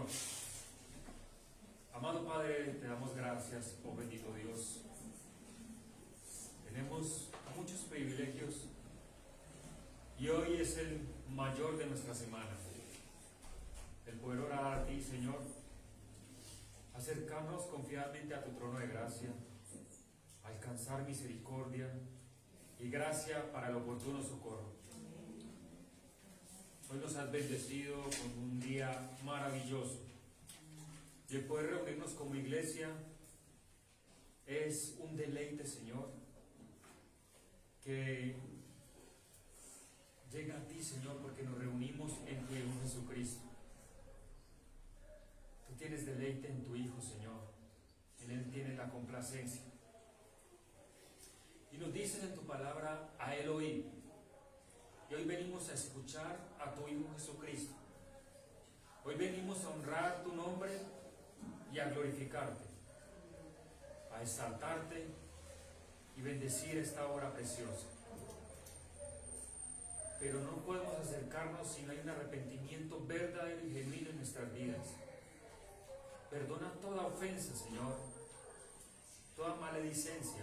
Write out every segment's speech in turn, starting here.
Señor. Amado Padre, te damos gracias, oh bendito Dios. Tenemos muchos privilegios y hoy es el mayor de nuestra semana. El poder orar a ti, Señor, acercarnos confiadamente a tu trono de gracia, alcanzar misericordia y gracia para el oportuno socorro. Hoy nos has bendecido con un día maravilloso y el poder reunirnos como iglesia es un deleite, Señor, que llega a ti, Señor, porque nos reunimos en tu Hijo Jesucristo. Tú tienes deleite en tu Hijo, Señor. En Él tienes la complacencia. Y nos dices en tu palabra, a Él oír. Y hoy venimos a escuchar a tu Hijo Jesucristo. Hoy venimos a honrar tu nombre y a glorificarte, a exaltarte y bendecir esta hora preciosa. Pero no podemos acercarnos si no hay un arrepentimiento verdadero y genuino en nuestras vidas. Perdona toda ofensa, Señor, toda maledicencia,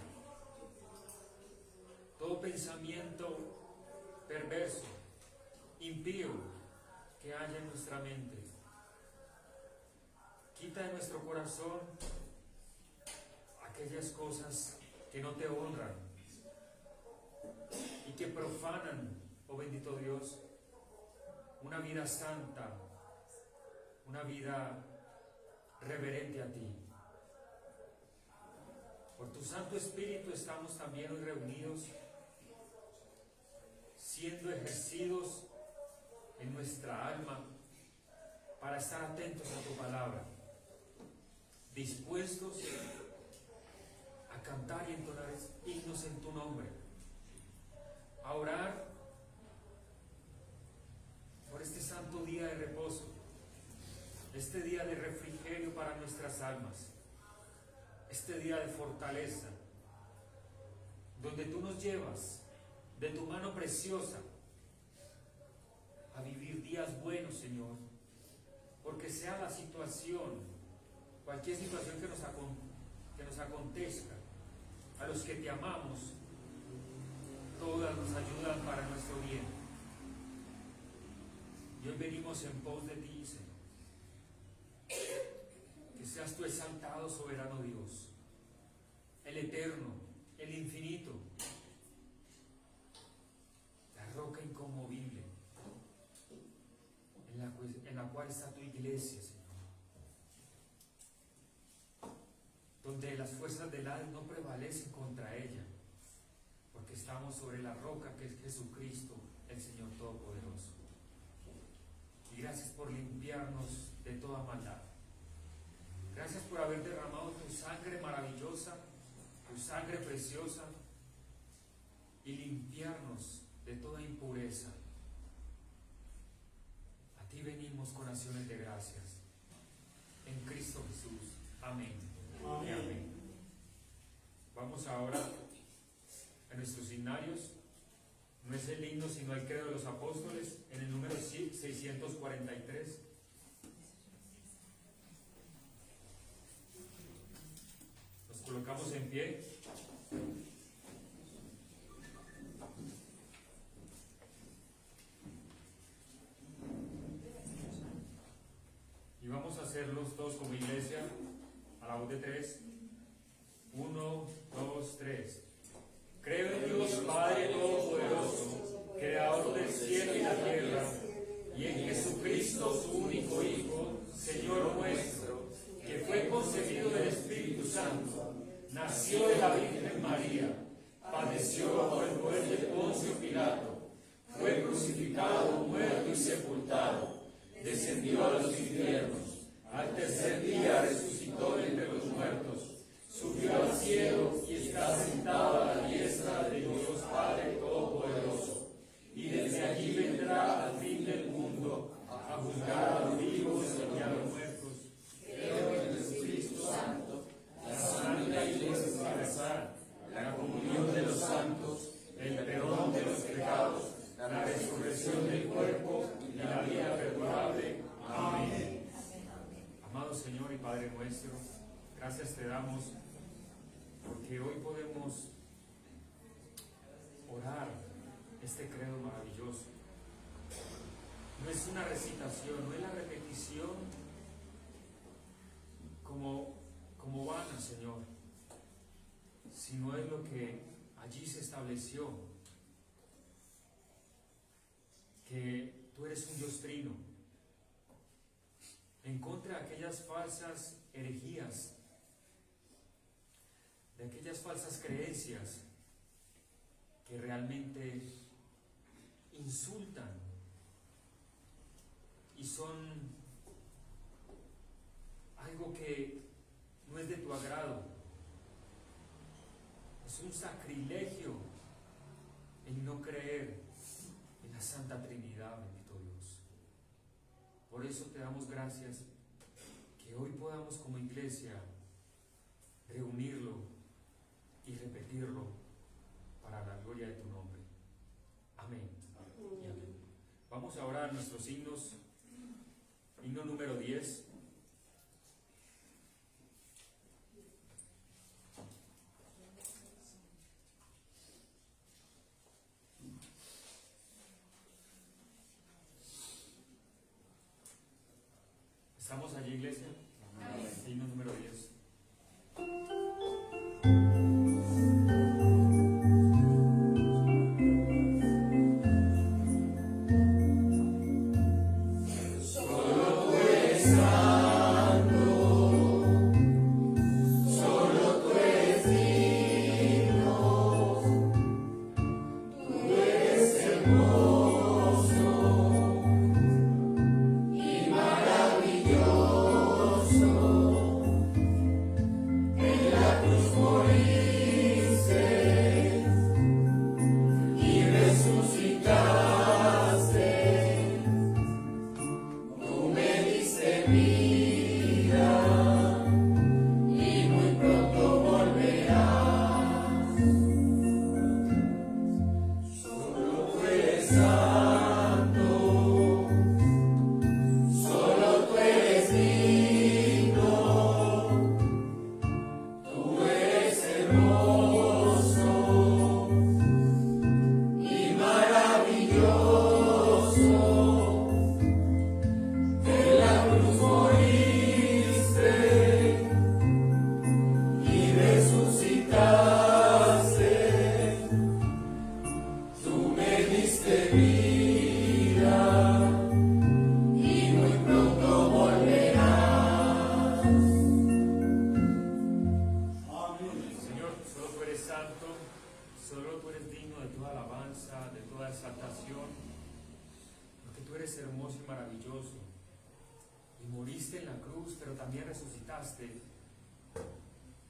todo pensamiento perverso, impío que haya en nuestra mente. Quita de nuestro corazón aquellas cosas que no te honran y que profanan, oh bendito Dios, una vida santa, una vida reverente a ti. Por tu Santo Espíritu estamos también hoy reunidos, siendo ejercidos en nuestra alma para estar atentos a tu palabra, dispuestos a cantar y entonar himnos en tu nombre, a orar por este santo día de reposo, este día de refrigerio para nuestras almas, este día de fortaleza, donde tú nos llevas de tu mano preciosa a vivir días buenos, Señor, porque sea la situación, cualquier situación que nos acontezca, a los que te amamos, todas nos ayudan para nuestro bien. Y hoy venimos en pos de ti, Señor. Que seas tú exaltado, soberano Dios, el eterno, el infinito, la roca inconmovible, en la cual está tu iglesia, Señor, donde las fuerzas del Hades no prevalecen contra ella, porque estamos sobre la roca que es Jesucristo, el Señor Todopoderoso. Y gracias por limpiarnos de toda maldad. Gracias por haber derramado tu sangre maravillosa, tu sangre preciosa, y limpiarnos de toda impureza. A ti venimos con acciones de gracias. En Cristo Jesús. Amén. Amén. Amén. Vamos ahora a nuestros signarios. No es el himno, sino el credo de los apóstoles, en el número 643. Nos colocamos en pie. Y vamos a hacerlos todos como iglesia, a la voz de tres. 1, 2, 3. Creo en Dios Padre Todopoderoso, Creador del cielo y la tierra, y en Jesucristo, su único Hijo, Señor nuestro, que fue concebido del Espíritu Santo, nació de la Virgen María, padeció bajo el poder de Poncio Pilato, fue crucificado, muerto y sepultado, descendió a los infiernos, al tercer día resucitó entre los muertos, subió al cielo y está sentado a la diestra de Dios Padre Todopoderoso, y desde allí vendrá al fin del mundo a juzgar a los vivos y a los muertos. Creo en Jesucristo Santo, la Santa Iglesia Universal, la comunión de los santos, el perdón de los pecados, la resurrección del cuerpo y la vida perdurable. Amén. Padre nuestro, gracias te damos porque hoy podemos orar este credo maravilloso. No es una recitación, no es la repetición como vana, Señor, sino es lo que allí se estableció, que tú eres un Dios trino, en contra de aquellas falsas herejías, de aquellas falsas creencias que realmente insultan y son algo que no es de tu agrado. Es un sacrilegio el no creer en la Santa Trinidad, bendito Dios. Por eso te damos gracias que hoy podamos como iglesia reunirlo y repetirlo para la gloria de tu nombre. Amén. Y amén. Vamos a orar nuestros himnos. Himno número 10. ¿Estamos allí, iglesia? Amén. Himno número 10.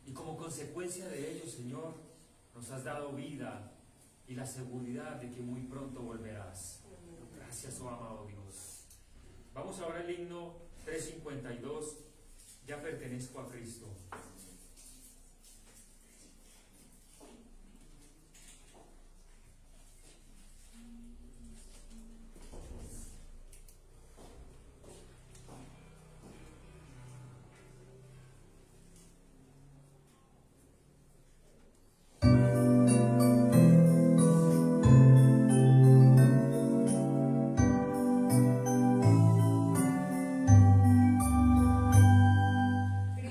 Y como consecuencia de ello, Señor, nos has dado vida y la seguridad de que muy pronto volverás. Gracias, oh amado Dios. Vamos ahora al himno 352, ya pertenezco a Cristo.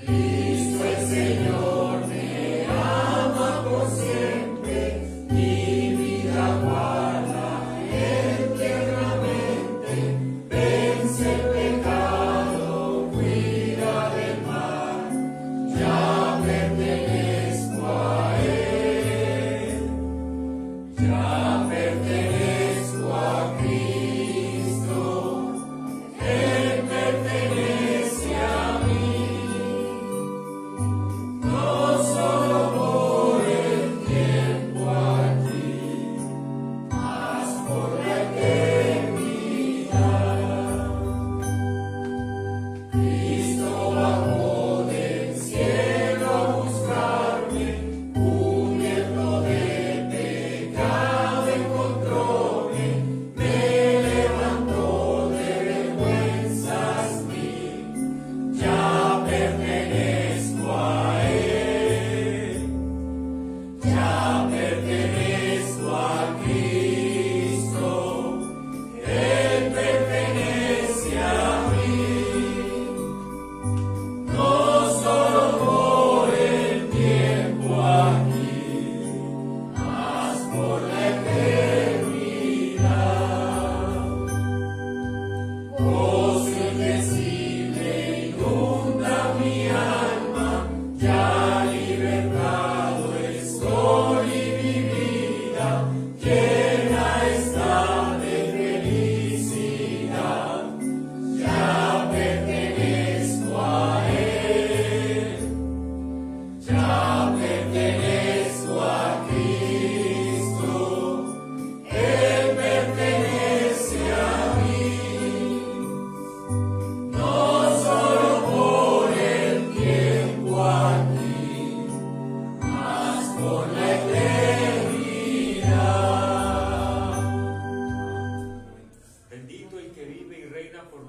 Cristo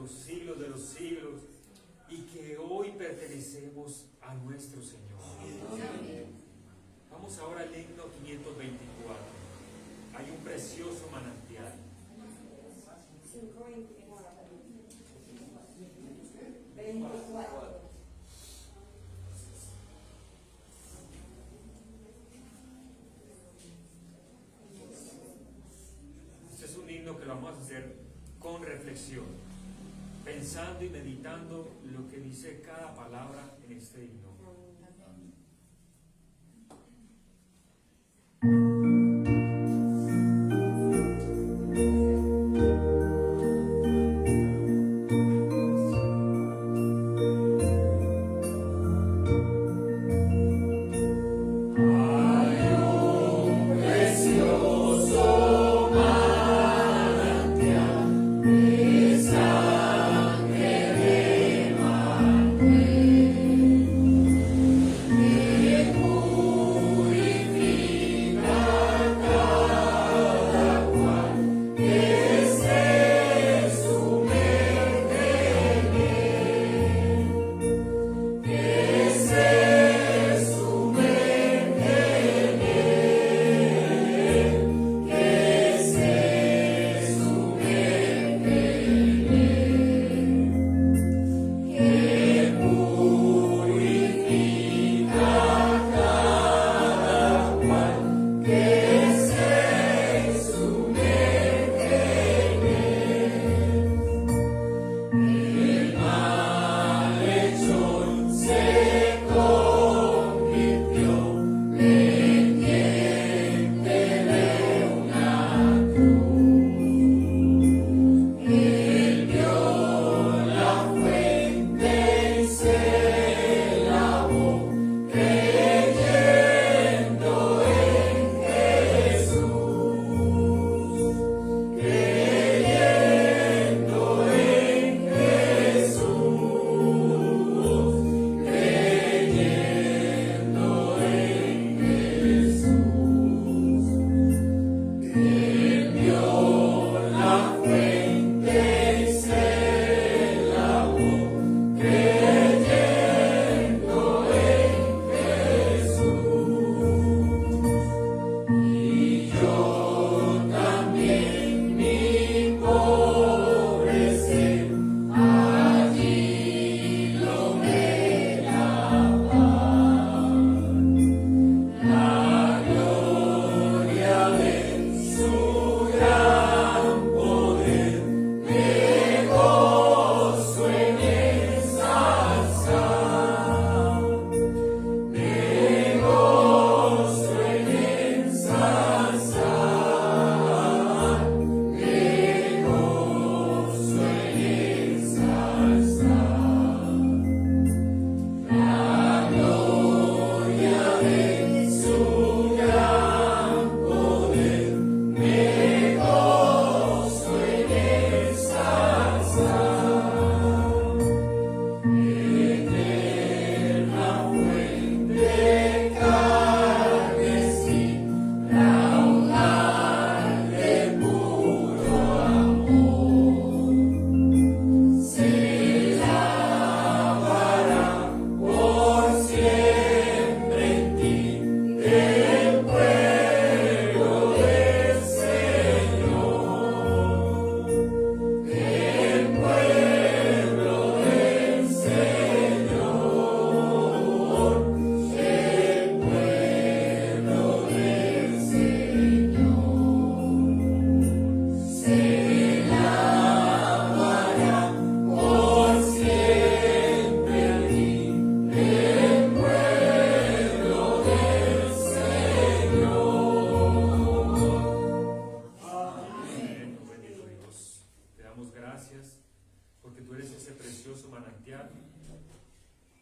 los siglos de los siglos, y que hoy pertenecemos a nuestro Señor. Vamos ahora al himno 524. Hay un precioso manantial. 24. Este es un himno que lo vamos a hacer con reflexión, pensando y meditando lo que dice cada palabra en este himno.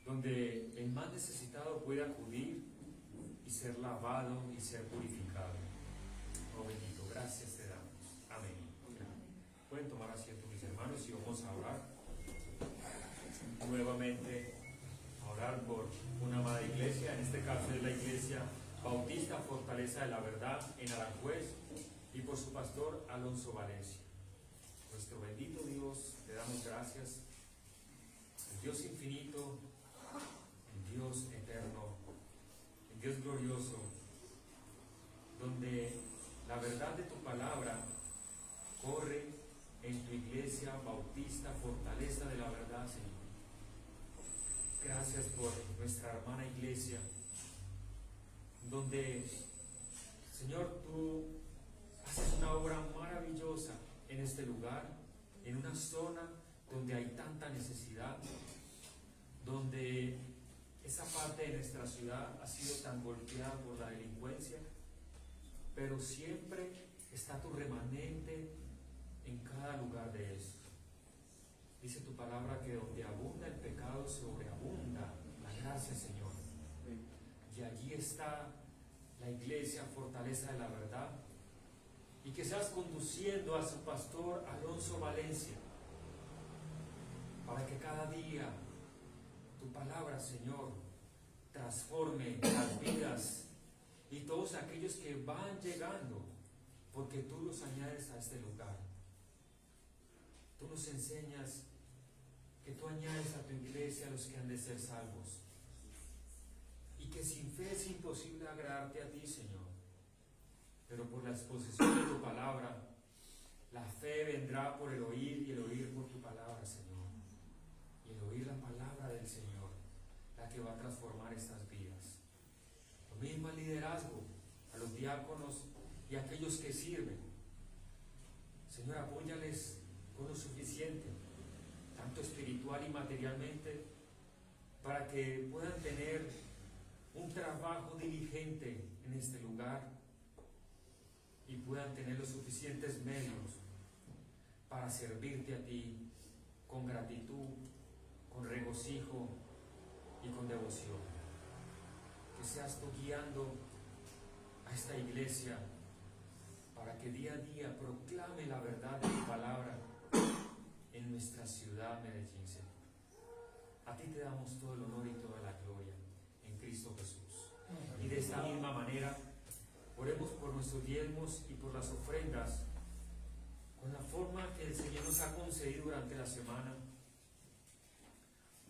Donde el más necesitado puede acudir y ser lavado y ser purificado. Oh bendito, gracias te damos. Amén. Pueden tomar asiento mis hermanos y vamos a orar nuevamente, a orar por una amada iglesia, en este caso es la iglesia Bautista Fortaleza de la Verdad en Aranjuez, y por su pastor Alonso Valencia. Nuestro bendito Dios, te damos gracias, el Dios infinito, el Dios eterno, el Dios glorioso, donde la verdad de tu palabra corre en tu iglesia bautista, fortaleza de la verdad, Señor. Gracias por nuestra hermana iglesia, donde, Señor, tú haces una obra maravillosa en este lugar, en una zona donde hay tanta necesidad, donde esa parte de nuestra ciudad ha sido tan golpeada por la delincuencia, pero siempre está tu remanente en cada lugar de eso. Dice tu palabra que donde abunda el pecado sobreabunda la gracia, Señor. Y allí está la iglesia, fortaleza de la verdad, y que seas conduciendo a su pastor Alonso Valencia, para que cada día tu palabra, Señor, transforme las vidas y todos aquellos que van llegando, porque tú los añades a este lugar. Tú nos enseñas que tú añades a tu iglesia a los que han de ser salvos, y que sin fe es imposible agradarte a ti, Señor. Pero por la exposición de tu palabra, la fe vendrá por el oír y el oír por tu palabra, Señor. Y el oír la palabra del Señor, la que va a transformar estas vidas. Lo mismo el liderazgo, a los diáconos y a aquellos que sirven. Señor, apóyales con lo suficiente, tanto espiritual y materialmente, para que puedan tener un trabajo diligente en este lugar y puedan tener los suficientes medios para servirte a ti con gratitud, con regocijo y con devoción. Que seas tú guiando a esta iglesia para que día a día proclame la verdad de tu palabra en nuestra ciudad, Medellín, Señor. A ti te damos todo el honor y toda la gloria en Cristo Jesús. Y de esta misma manera, oremos por nuestros diezmos y por las ofrendas, con la forma que el Señor nos ha concedido durante la semana,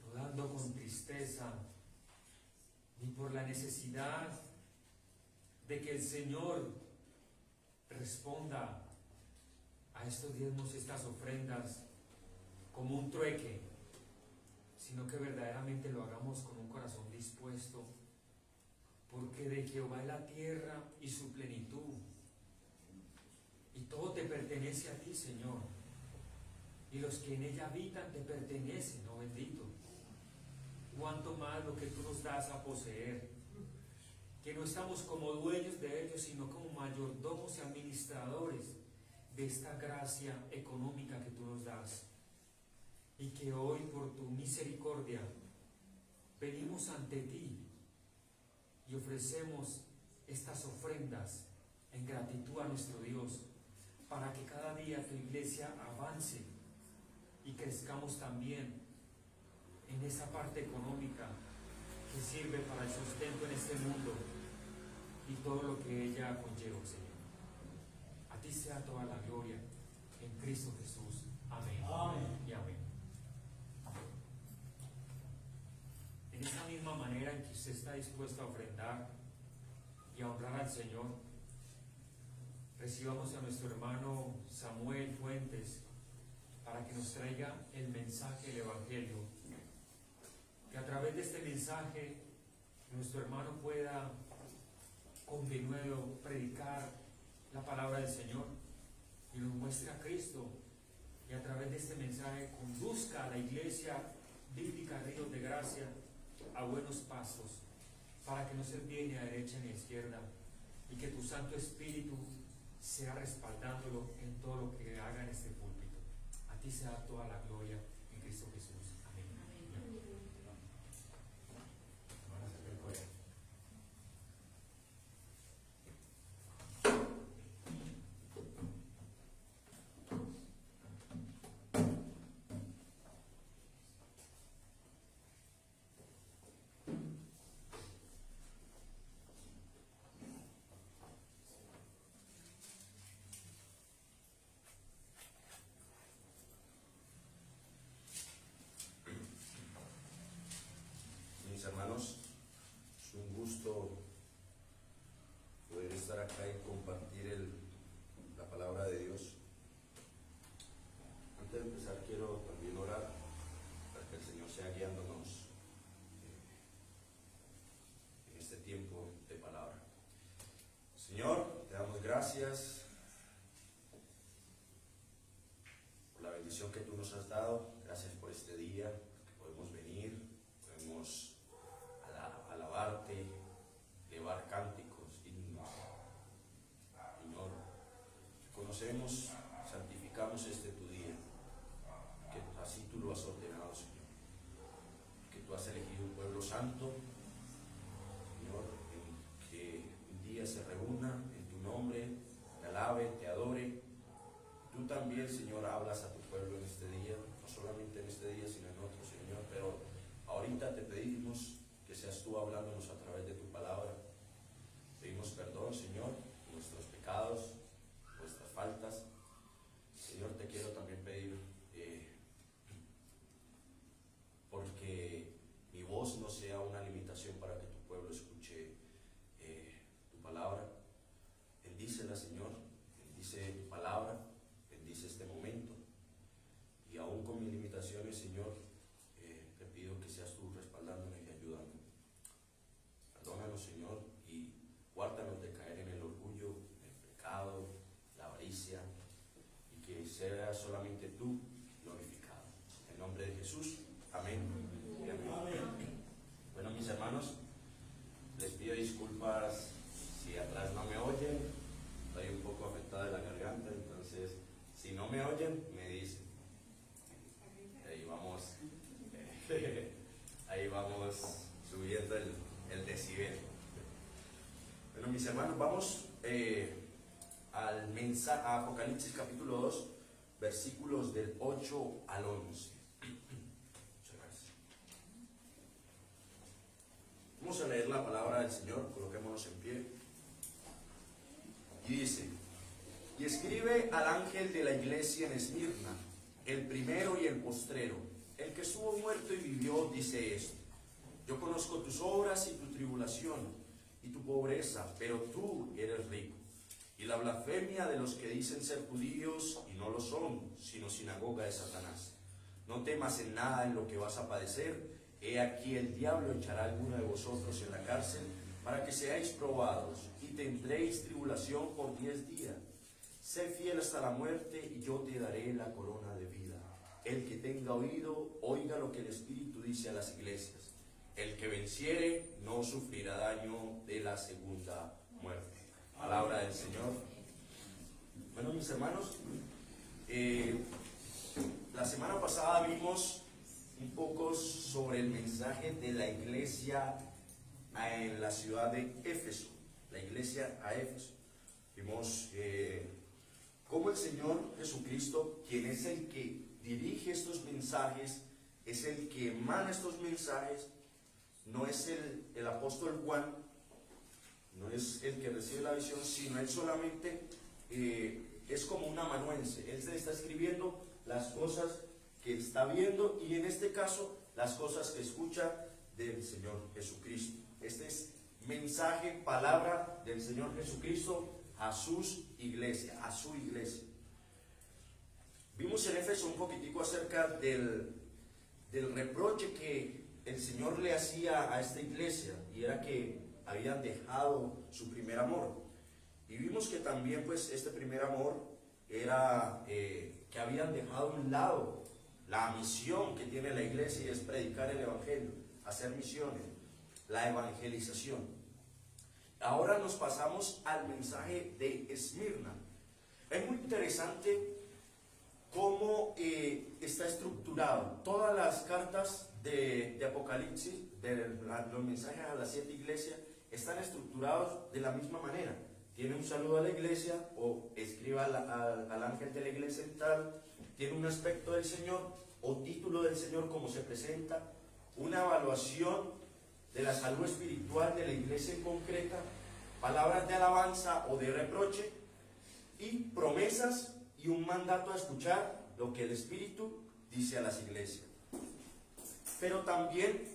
no dando con tristeza, ni por la necesidad de que el Señor responda a estos diezmos y estas ofrendas como un trueque, sino que verdaderamente lo hagamos con un corazón dispuesto, porque de Jehová es la tierra y su plenitud, y todo te pertenece a ti, Señor, y los que en ella habitan te pertenecen, oh bendito. Cuanto más lo que tú nos das a poseer, que no estamos como dueños de ellos, sino como mayordomos y administradores de esta gracia económica que tú nos das. Y que hoy, por tu misericordia, venimos ante ti y ofrecemos estas ofrendas en gratitud a nuestro Dios, para que cada día tu iglesia avance y crezcamos también en esa parte económica que sirve para el sustento en este mundo y todo lo que ella conlleva, Señor. A ti sea toda la gloria en Cristo Jesús. Amén. Amén. Y amén. En esa misma manera en que usted está dispuesto a ofrendar y a honrar al Señor, recibamos a nuestro hermano Samuel Fuentes para que nos traiga el mensaje del Evangelio. Que a través de este mensaje nuestro hermano pueda con denuedo predicar la palabra del Señor y nos muestre a Cristo, y a través de este mensaje conduzca a la iglesia bíblica Ríos de Gracia a buenos pasos, para que no se viene a derecha ni a izquierda, y que tu Santo Espíritu sea respaldándolo en todo lo que haga en este púlpito. A ti sea toda la gloria en Cristo Jesús. Amén. gracias por la bendición que tú nos has dado. Gracias por este día, que podemos venir, podemos alabarte, elevar cánticos, himnos. Señor, conocemos, santificamos este tu día, que así tú lo has ordenado, Señor, que tú has elegido un pueblo santo, Señor, en que un día se reúna en tu nombre, te alabe, te adore. Tú también, Señor, hablas a tu pueblo en este día, no solamente en este día, sino en otros, Señor, pero ahorita te pedimos que seas tú hablándonos a través de tu palabra. Pedimos perdón, Señor, por nuestros pecados, nuestras faltas. Señor, te quiero también pedir, porque mi voz no sea una limitación para que tu pueblo escuche tu palabra. Bendícela, Señor, bendice tu palabra, bendice este momento. Y aún con mis limitaciones, Señor, te pido que seas tú respaldándome y ayudándome. Perdónanos, Señor, y guárdanos de caer en el orgullo, el pecado, la avaricia, y que sea solamente tú glorificado. En nombre de Jesús, amén. Amén. Bueno, mis hermanos, les pido disculpas si atrás no me oyen. Estoy un poco afectada de la garganta, entonces si no me oyen, me dicen. Ahí vamos subiendo el decibel. Bueno, mis hermanos, vamos al mensaje, a Apocalipsis capítulo 2, versículos del 8 al 11. Muchas gracias. Vamos a leer la palabra del Señor, coloquémonos en pie. Y dice: y escribe al ángel de la iglesia en Esmirna, el primero y el postrero, el que estuvo muerto y vivió, dice esto: yo conozco tus obras y tu tribulación y tu pobreza, pero tú eres rico. Y la blasfemia de los que dicen ser judíos y no lo son, sino sinagoga de Satanás. No temas en nada en lo que vas a padecer. He aquí el diablo echará a alguno de vosotros en la cárcel para que seáis probados, y tendréis tribulación por 10 días. Sé fiel hasta la muerte, y yo te daré la corona de vida. El que tenga oído, oiga lo que el Espíritu dice a las iglesias. El que venciere no sufrirá daño de la segunda muerte. Palabra del Señor. Bueno, mis hermanos, la semana pasada vimos un poco sobre el mensaje de la iglesia en la ciudad de Éfeso, la iglesia a Éfeso. Vimos cómo el Señor Jesucristo, quien es el que dirige estos mensajes, es el que emana estos mensajes. No es el apóstol Juan, no es el que recibe la visión, sino él solamente es como un amanuense. Él se está escribiendo las cosas que está viendo, y en este caso las cosas que escucha del Señor Jesucristo. Este es mensaje, palabra del Señor Jesucristo a sus iglesias, a su iglesia. Vimos en Éfeso un poquitico acerca del reproche que el Señor le hacía a esta iglesia, y era que habían dejado su primer amor. Y vimos que también pues este primer amor era que habían dejado a un lado la misión que tiene la iglesia, y es predicar el evangelio, hacer misiones, la evangelización. Ahora nos pasamos al mensaje de Esmirna. Es muy interesante cómo está estructurado. Todas las cartas de Apocalipsis, los mensajes a las 7 iglesias, están estructurados de la misma manera. Tiene un saludo a la iglesia, o escriba al ángel de la iglesia en tal, tiene un aspecto del Señor o título del Señor, como se presenta, una evaluación de la salud espiritual de la iglesia en concreta, palabras de alabanza o de reproche, y promesas y un mandato a escuchar lo que el Espíritu dice a las iglesias. Pero también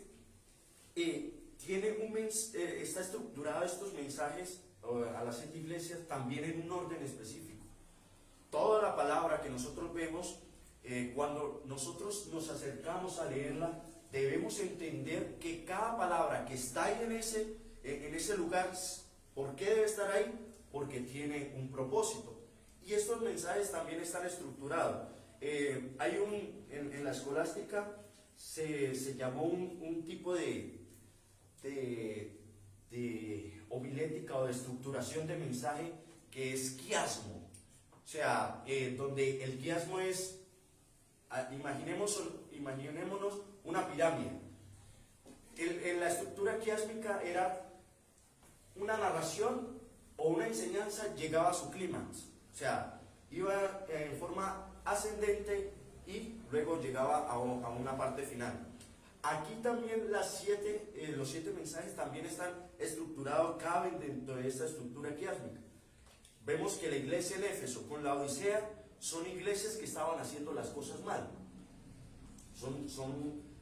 está estructurado estos mensajes a las 7 iglesias también en un orden específico. Toda la palabra que nosotros vemos, cuando nosotros nos acercamos a leerla, debemos entender que cada palabra que está ahí en ese lugar, ¿por qué debe estar ahí? porque tiene un propósito. Y estos mensajes también están estructurados. En la escolástica se llamó un tipo de homilética o de estructuración de mensaje que es quiasmo. O sea, donde el quiasmo es, imaginémonos una pirámide. En la estructura quiásmica era una narración o una enseñanza llegaba a su clímax. O sea, iba en forma ascendente y luego llegaba a una parte final. Aquí también los 7 mensajes también están estructurados, caben dentro de esta estructura quiásmica. Vemos que la iglesia en Éfeso con la Odisea son iglesias que estaban haciendo las cosas mal.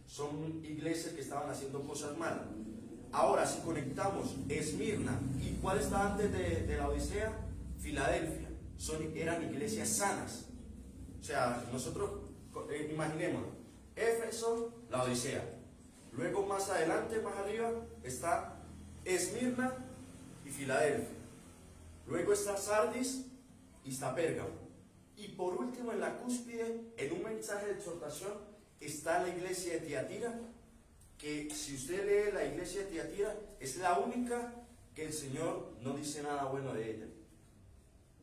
Son iglesias que estaban haciendo cosas mal. Ahora, si conectamos Esmirna, ¿y cuál está antes de la Odisea? Filadelfia. Eran iglesias sanas. O sea, nosotros imaginémonos, Éfeso, la Odisea. Luego más adelante, más arriba, está Esmirna y Filadelfia. Luego está Sardis y está Pérgamo. Y por último, en la cúspide, en un mensaje de exhortación, está la iglesia de Tiatira, que si usted lee la iglesia de Tiatira, es la única que el Señor no dice nada bueno de ella.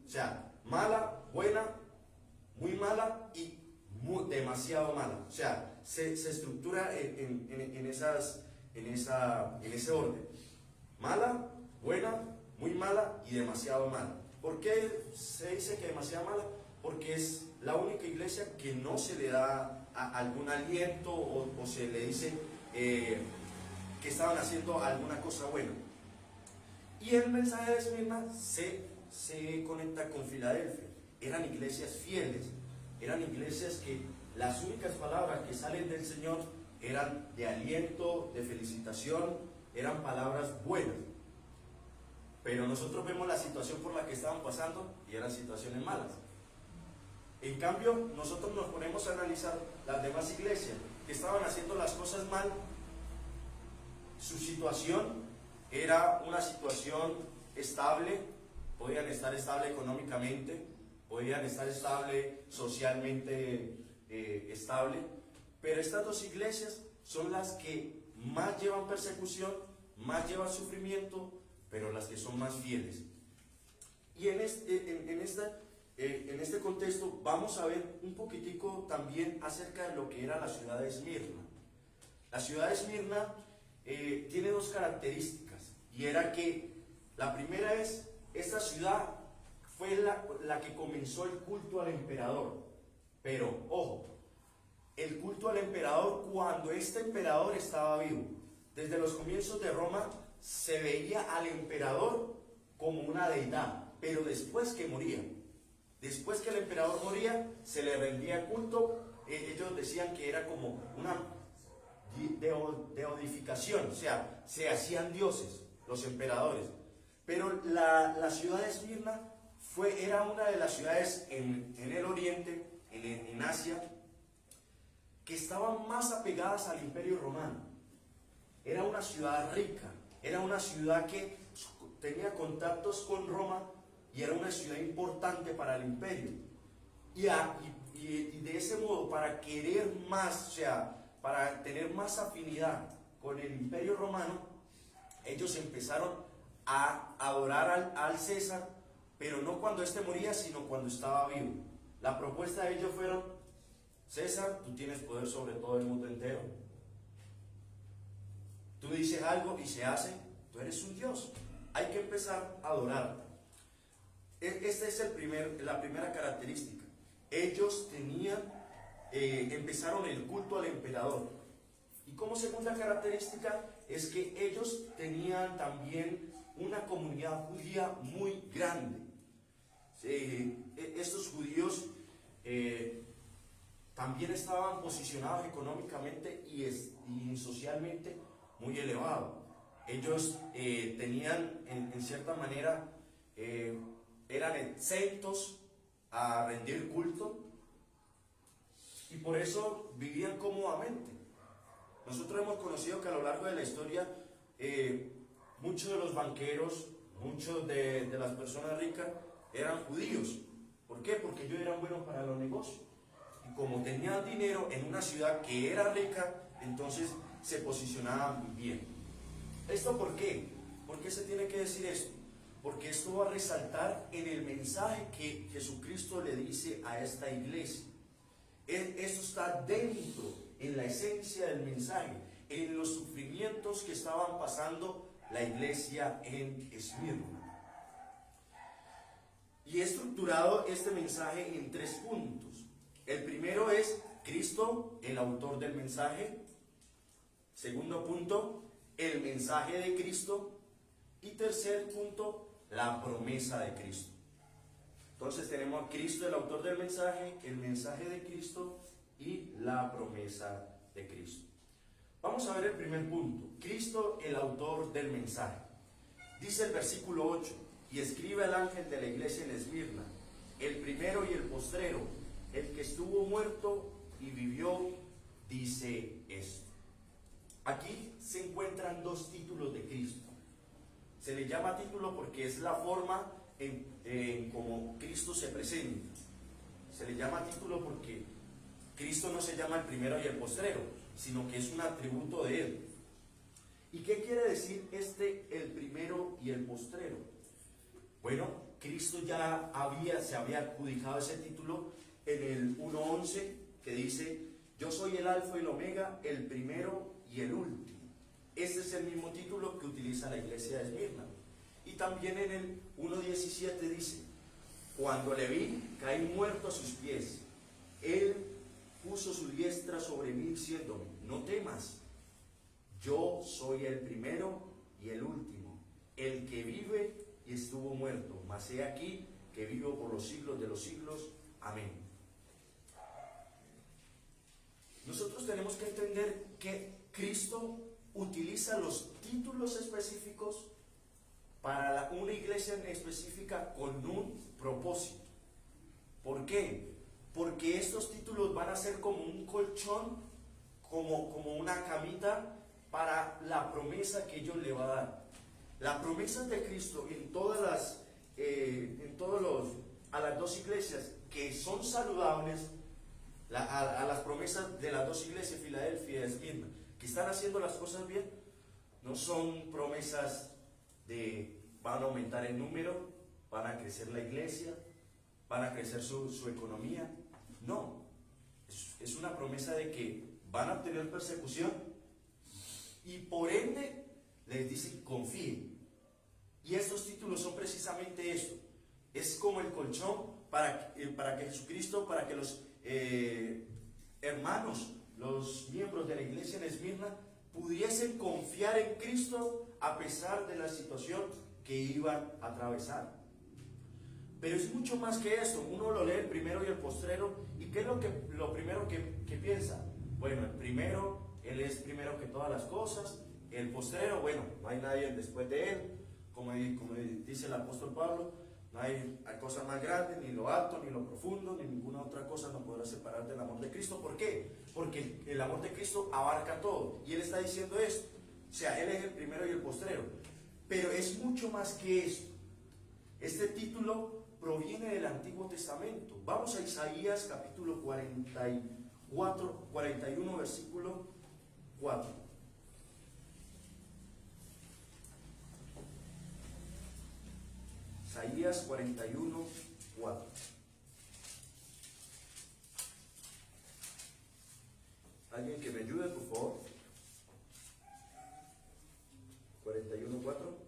O sea, mala, buena, muy mala y demasiado mala. O sea, se estructura en ese orden. Mala, buena, muy mala y demasiado mala. ¿Por qué se dice que demasiado mala? Porque es la única iglesia que no se le da algún aliento o se le dice que estaban haciendo alguna cosa buena. Y el mensaje de Esmirna se conecta con Filadelfia. Eran iglesias fieles, eran iglesias que las únicas palabras que salen del Señor eran de aliento, de felicitación, eran palabras buenas. Pero nosotros vemos la situación por la que estaban pasando y eran situaciones malas. En cambio, nosotros nos ponemos a analizar las demás iglesias que estaban haciendo las cosas mal. Su situación era una situación estable, podían estar estable económicamente, podían estar estable socialmente estable, pero estas dos iglesias son las que más llevan persecución, más llevan sufrimiento, pero las que son más fieles. Y en este contexto vamos a ver un poquitico también acerca de lo que era la ciudad de Esmirna. La ciudad de Esmirna tiene dos características, y era que la primera es, esta ciudad fue la que comenzó el culto al emperador. Pero, ojo, el culto al emperador cuando este emperador estaba vivo. Desde los comienzos de Roma se veía al emperador como una deidad, pero después que moría, después que el emperador moría, se le rendía culto. Ellos decían que era como una deodificación, o sea, se hacían dioses los emperadores. Pero la ciudad de Esmirna era una de las ciudades en el oriente, en Asia, que estaban más apegadas al imperio romano. Era una ciudad rica, era una ciudad que tenía contactos con Roma y era una ciudad importante para el imperio. Y de ese modo, para querer más, o sea, para tener más afinidad con el imperio romano, ellos empezaron a adorar al César, pero no cuando éste moría, sino cuando estaba vivo. La propuesta de ellos fueron: César, tú tienes poder sobre todo el mundo entero. Tú dices algo y se hace, tú eres un Dios. Hay que empezar a adorarte. Esta es la primera característica. Ellos empezaron el culto al emperador. Y como segunda característica es que ellos tenían también una comunidad judía muy grande. Estos judíos también estaban posicionados económicamente y socialmente muy elevados. Ellos tenían, en cierta manera, eran exentos a rendir culto y por eso vivían cómodamente. Nosotros hemos conocido que a lo largo de la historia muchos de los banqueros, Muchos de las personas ricas eran judíos. ¿Por qué? Porque ellos eran buenos para los negocios. Y como tenían dinero en una ciudad que era rica, entonces se posicionaban bien. ¿Esto por qué? ¿Por qué se tiene que decir esto? Porque esto va a resaltar en el mensaje que Jesucristo le dice a esta iglesia. Esto está dentro, en la esencia del mensaje, en los sufrimientos que estaban pasando la iglesia en Esmirna. Y he estructurado este mensaje en 3 puntos. El primero es Cristo, el autor del mensaje. Segundo punto, el mensaje de Cristo. Y tercer punto, la promesa de Cristo. Entonces tenemos a Cristo, el autor del mensaje, el mensaje de Cristo y la promesa de Cristo. Vamos a ver el primer punto. Cristo, el autor del mensaje. Dice el versículo 8: y escribe al ángel de la iglesia en Esmirna, el primero y el postrero, el que estuvo muerto y vivió, dice esto. Aquí se encuentran 2 títulos de Cristo. Se le llama título porque es la forma en como Cristo se presenta. Se le llama título porque Cristo no se llama el primero y el postrero, sino que es un atributo de Él. ¿Y qué quiere decir el primero y el postrero? Bueno, Cristo ya se había adjudicado ese título en el 1:11, que dice: yo soy el alfa y el omega, el primero y el último. Este es el mismo título que utiliza la iglesia de Esmirna. Y también en el 1:17 dice: cuando le vi, caí muerto a sus pies. Él puso su diestra sobre mí diciéndome: no temas, yo soy el primero y el último, el que vive y estuvo muerto, mas he aquí que vivo por los siglos de los siglos. Amén. Nosotros tenemos que entender que Cristo utiliza los títulos específicos para una iglesia en específica con un propósito. ¿Por qué? Porque estos títulos van a ser como un colchón, como una camita para la promesa que ellos le va a dar. Las promesas de Cristo a las 2 iglesias que son saludables, a las promesas de las 2 iglesias, Filadelfia y Esmirna, que están haciendo las cosas bien, no son promesas de van a aumentar el número, van a crecer la iglesia, van a crecer su economía. No, es una promesa de que van a obtener persecución y por ende les dice: confíen. Y estos títulos son precisamente esto. Es como el colchón para que Jesucristo, para que los hermanos, los miembros de la iglesia en Esmirna, pudiesen confiar en Cristo a pesar de la situación que iban a atravesar. Pero es mucho más que eso. Uno lo lee el primero y el postrero, ¿y qué es lo primero que piensa? Bueno, el primero, Él es primero que todas las cosas. El postrero, bueno, no hay nadie después de Él. Como dice el apóstol Pablo, no hay cosa más grande, ni lo alto, ni lo profundo, ni ninguna otra cosa nos podrá separar del amor de Cristo. ¿Por qué? Porque el amor de Cristo abarca todo. Y Él está diciendo esto. O sea, Él es el primero y el postrero. Pero es mucho más que esto. Este título proviene del Antiguo Testamento. Vamos a Isaías capítulo 41, versículo 4. Isaías 41, 4. ¿Alguien que me ayude, por favor? 41, 4.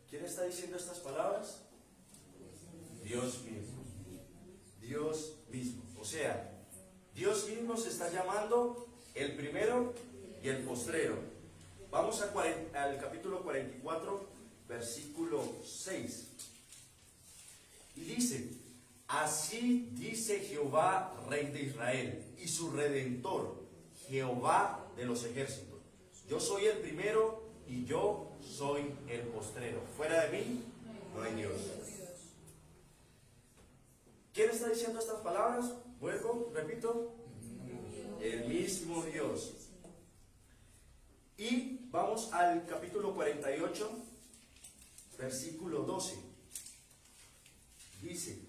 ¿Quién está diciendo estas palabras? Dios mismo. Dios mismo. O sea, Dios mismo se está llamando el primero y el postrero. Vamos al capítulo 44, versículo 6. Y dice: así dice Jehová, Rey de Israel, y su Redentor, Jehová de los ejércitos: yo soy el primero y yo soy el postrero. Fuera de mí no hay Dios. ¿Quién está diciendo estas palabras? Vuelvo, repito. El mismo Dios. Y vamos al capítulo 48, versículo 12. Dice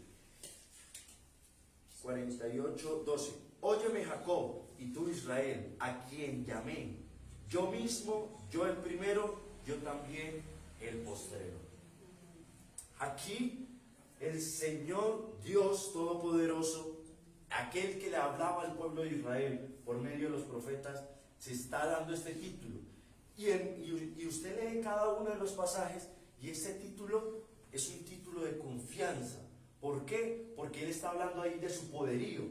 48, 12. Óyeme, Jacob, y tú, Israel, a quien llamé. Yo mismo, yo el primero, yo también el postrero. Aquí el Señor Dios Todopoderoso, aquel que le hablaba al pueblo de Israel por medio de los profetas, se está dando este título. Y usted lee cada uno de los pasajes y este título es un título de confianza. ¿Por qué? Porque Él está hablando ahí de su poderío.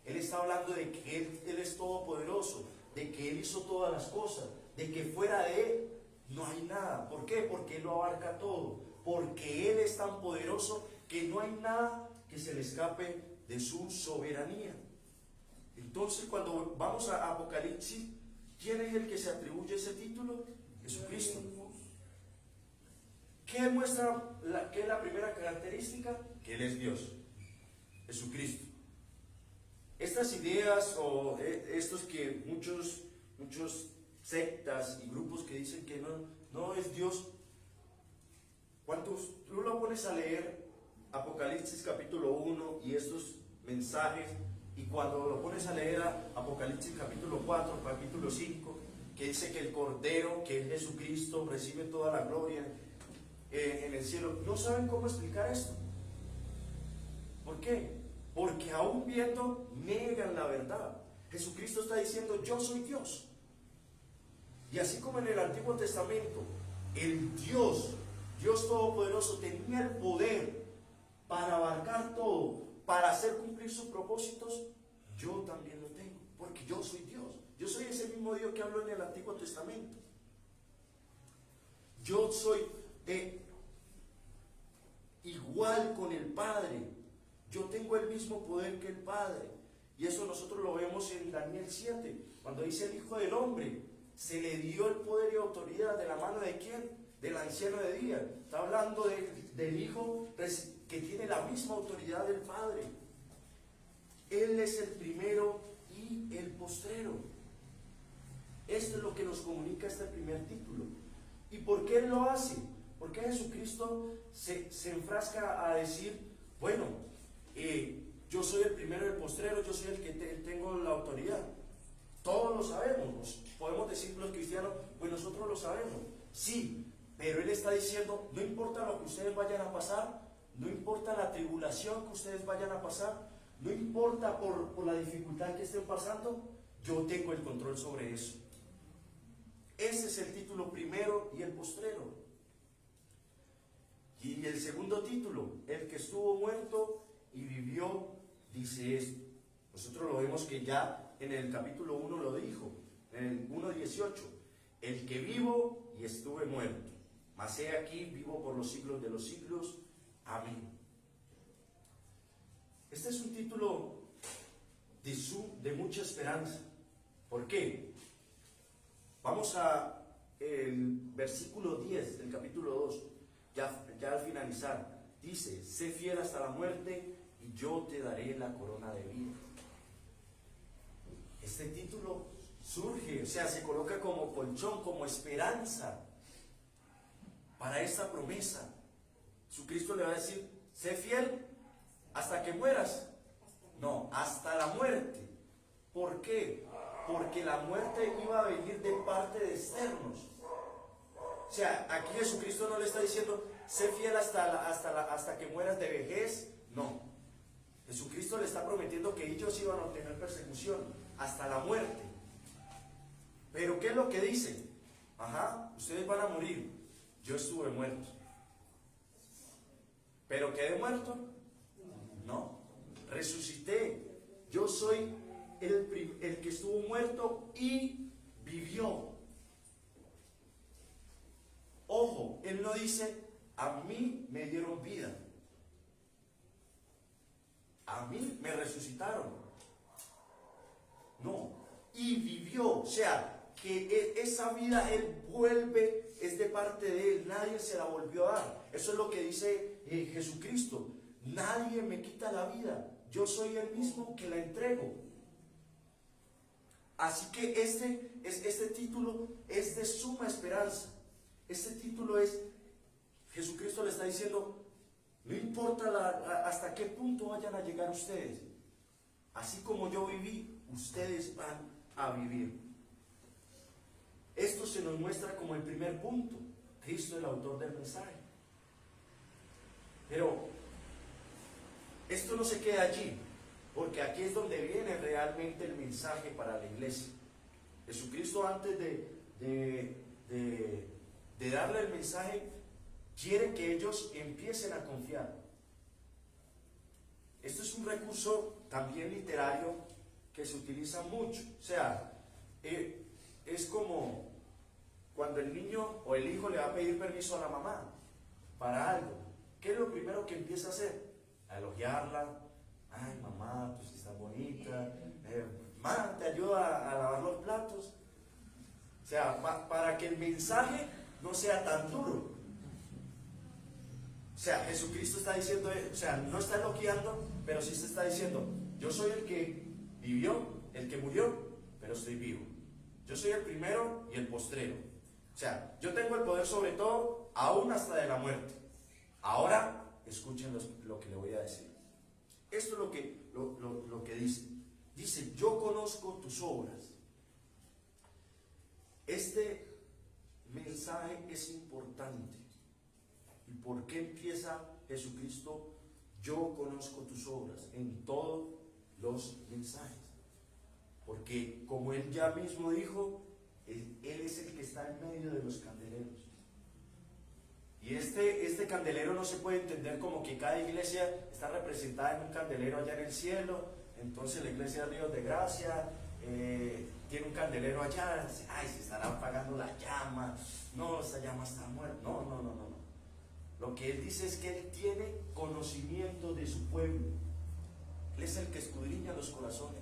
Él está hablando de que Él es todopoderoso, de que Él hizo todas las cosas, de que fuera de Él no hay nada. ¿Por qué? Porque Él lo abarca todo. Porque Él es tan poderoso que no hay nada que se le escape de su soberanía. Entonces, cuando vamos a Apocalipsis, ¿quién es el que se atribuye ese título? Jesucristo. ¿Qué muestra qué es la primera característica? Que Él es Dios. Jesucristo. Estas ideas o estos que muchos sectas y grupos que dicen que no es Dios, cuando tú lo pones a leer Apocalipsis capítulo 1 y estos mensajes, y cuando lo pones a leer Apocalipsis capítulo 4, capítulo 5, que dice que el Cordero, que es Jesucristo, recibe toda la gloria en el cielo, no saben cómo explicar esto. ¿Por qué? Porque aún viendo, niegan la verdad. Jesucristo está diciendo, yo soy Dios. Y así como en el Antiguo Testamento, el Dios Todopoderoso tenía el poder para abarcar todo, para hacer cumplir sus propósitos, yo también lo tengo, porque yo soy Dios. Yo soy ese mismo Dios que habló en el Antiguo Testamento. Yo soy igual con el Padre. Yo tengo el mismo poder que el Padre. Y eso nosotros lo vemos en Daniel 7, cuando dice el Hijo del Hombre, se le dio el poder y autoridad de la mano de ¿quién? Del anciano de día. Está hablando del Hijo que tiene la misma autoridad del Padre. Él es el primero y el postrero. Esto es lo que nos comunica este primer título. ¿Y por qué Él lo hace? Porque Jesucristo se enfrasca a decir, bueno, yo soy el primero y el postrero, yo soy el que tengo la autoridad. Todos lo sabemos, podemos decir los cristianos, pues nosotros lo sabemos. Sí, pero Él está diciendo, no importa lo que ustedes vayan a pasar, no importa la tribulación que ustedes vayan a pasar, no importa por la dificultad que estén pasando, yo tengo el control sobre eso. Ese es el título primero y el postrero. Y el segundo título, el que estuvo muerto y vivió, dice esto. Nosotros lo vemos que ya en el capítulo 1 lo dijo, en el 1:18, el que vivo y estuve muerto, mas he aquí vivo por los siglos de los siglos. Amén. Este es un título de mucha esperanza. ¿Por qué? Vamos a el versículo 10 del capítulo 2, ya al finalizar. Dice, sé fiel hasta la muerte y yo te daré la corona de vida. Este título surge, o sea, se coloca como colchón, como esperanza para esta promesa. Jesucristo le va a decir, sé fiel hasta que mueras. No, hasta la muerte. ¿Por qué? Porque la muerte iba a venir de parte de externos. O sea, aquí Jesucristo no le está diciendo, sé fiel hasta que mueras de vejez. No. Jesucristo le está prometiendo que ellos iban a obtener persecución hasta la muerte. Pero ¿qué es lo que dice? Ustedes van a morir. Yo estuve muerto. ¿Pero quedé muerto? No. Resucité. Yo soy el que estuvo muerto y vivió. Ojo, Él no dice, a mí me dieron vida. A mí me resucitaron. No. Y vivió. O sea, que esa vida Él vuelve, es de parte de Él, nadie se la volvió a dar. Eso es lo que dice Jesucristo: nadie me quita la vida, yo soy el mismo que la entrego. Así que este título es de suma esperanza. Este título es, Jesucristo le está diciendo: no importa hasta qué punto vayan a llegar ustedes, así como yo viví, ustedes van a vivir. Esto se nos muestra como el primer punto. Cristo, el autor del mensaje. Pero esto no se queda allí, porque aquí es donde viene realmente el mensaje para la iglesia. Jesucristo, antes de darle el mensaje, quiere que ellos empiecen a confiar. Esto es un recurso también literario que se utiliza mucho. O sea, es como cuando el niño o el hijo le va a pedir permiso a la mamá para algo. ¿Qué es lo primero que empieza a hacer? A elogiarla. Ay, mamá, pues estás bonita. Mamá, ¿te ayuda a lavar los platos? O sea, para que el mensaje no sea tan duro. O sea, Jesucristo está diciendo, o sea, no está elogiando, pero sí se está diciendo: yo soy el que vivió, el que murió, pero estoy vivo. Yo soy el primero y el postrero. O sea, yo tengo el poder sobre todo, aún hasta de la muerte. Ahora, escuchen lo que le voy a decir. Esto es lo que dice. Dice: yo conozco tus obras. Este mensaje es importante. ¿Y por qué empieza Jesucristo? Yo conozco tus obras, en todos los mensajes. Porque como Él ya mismo dijo, Él es el que está en medio de los candeleros. Y este candelero no se puede entender como que cada iglesia está representada en un candelero allá en el cielo. Entonces la iglesia de Ríos de Gracia tiene un candelero allá. Ay, se estará apagando la llama. No, esa llama está muerta. No. Lo que Él dice es que Él tiene conocimiento de su pueblo. Él es el que escudriña los corazones.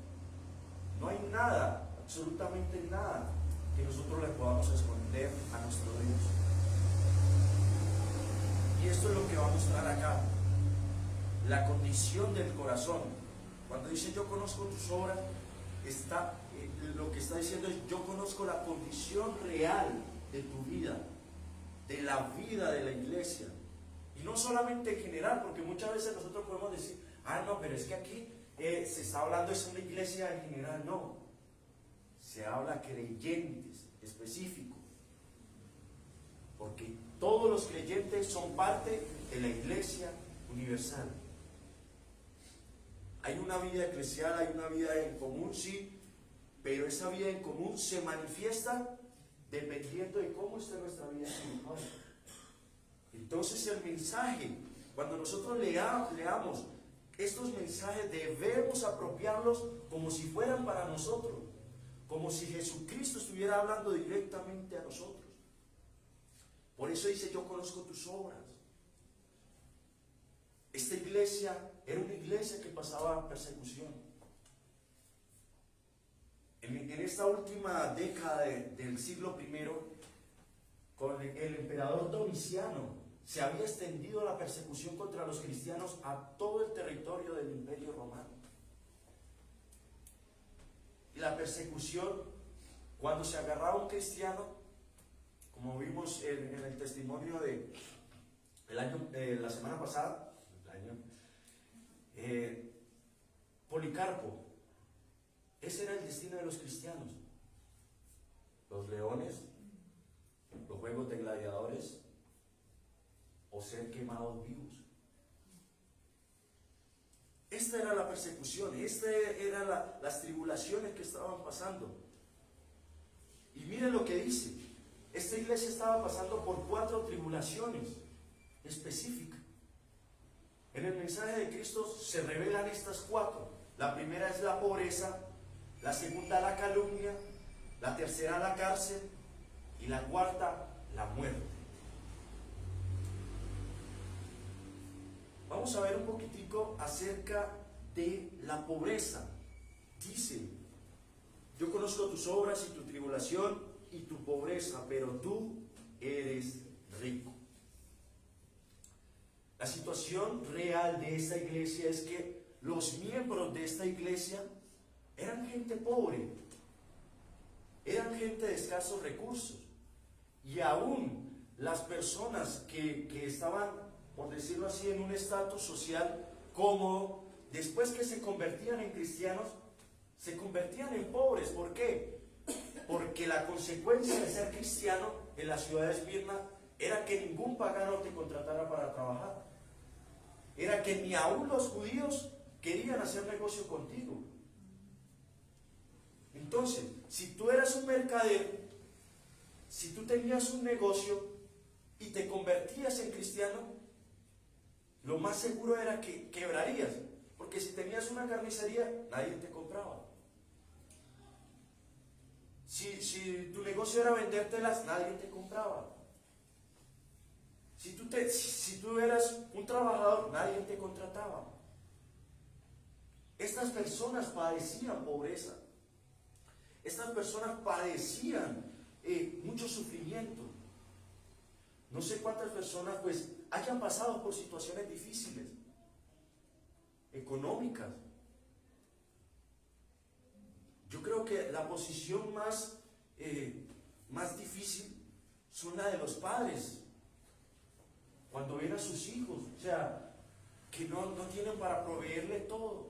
No hay nada, absolutamente nada, que nosotros le podamos esconder a nuestro Dios. Y esto es lo que va a mostrar acá: la condición del corazón. Cuando dice yo conozco tus obras, lo que está diciendo es: yo conozco la condición real de tu vida, de la vida de la iglesia. Y no solamente en general, porque muchas veces nosotros podemos decir: ah, no, pero es que aquí se está hablando de una iglesia en general. No, se habla creyentes específicos, porque todos los creyentes son parte de la iglesia universal. Hay una vida eclesial, hay una vida en común, sí, pero esa vida en común se manifiesta dependiendo de cómo está nuestra vida espiritual. Entonces el mensaje, cuando nosotros leamos estos mensajes, debemos apropiarlos como si fueran para nosotros, como si Jesucristo estuviera hablando directamente a nosotros. Por eso dice: yo conozco tus obras. Esta iglesia era una iglesia que pasaba persecución. En esta última década del siglo I, con el emperador Domiciano, se había extendido la persecución contra los cristianos a todo el territorio del Imperio Romano. Y la persecución, cuando se agarraba a un cristiano, como vimos en el testimonio de la semana pasada, Policarpo, ese era el destino de los cristianos: los leones, los juegos de gladiadores, o ser quemados vivos. Esta era la persecución, estas eran las tribulaciones que estaban pasando. Y miren lo que dice: esta iglesia estaba pasando por 4 tribulaciones específicas. En el mensaje de Cristo se revelan estas 4. La primera es la pobreza, la segunda la calumnia, la tercera la cárcel y la cuarta la muerte. Vamos a ver un poquitico acerca de la pobreza. Yo conozco tus obras y tu tribulación y tu pobreza, pero tú eres rico. La situación real de esta iglesia es que los miembros de esta iglesia eran gente pobre, eran gente de escasos recursos, y aún las personas que estaban, por decirlo así, en un estatus social cómodo, después que se convertían en cristianos, se convertían en pobres. ¿Por qué? Porque la consecuencia de ser cristiano en la ciudad de Esmirna era que ningún pagano te contratara para trabajar. Era que ni aún los judíos querían hacer negocio contigo. Entonces, si tú eras un mercader, si tú tenías un negocio y te convertías en cristiano, lo más seguro era que quebrarías. Porque si tenías una carnicería, nadie te compraba. Si tu negocio era vendértelas, nadie te compraba. Si tú eras un trabajador, nadie te contrataba. Estas personas padecían pobreza. Estas personas padecían mucho sufrimiento. No sé cuántas personas pues hayan pasado por situaciones difíciles, económicas. Yo creo que la posición más difícil son la de los padres, cuando ven a sus hijos, o sea, que no tienen para proveerle todo.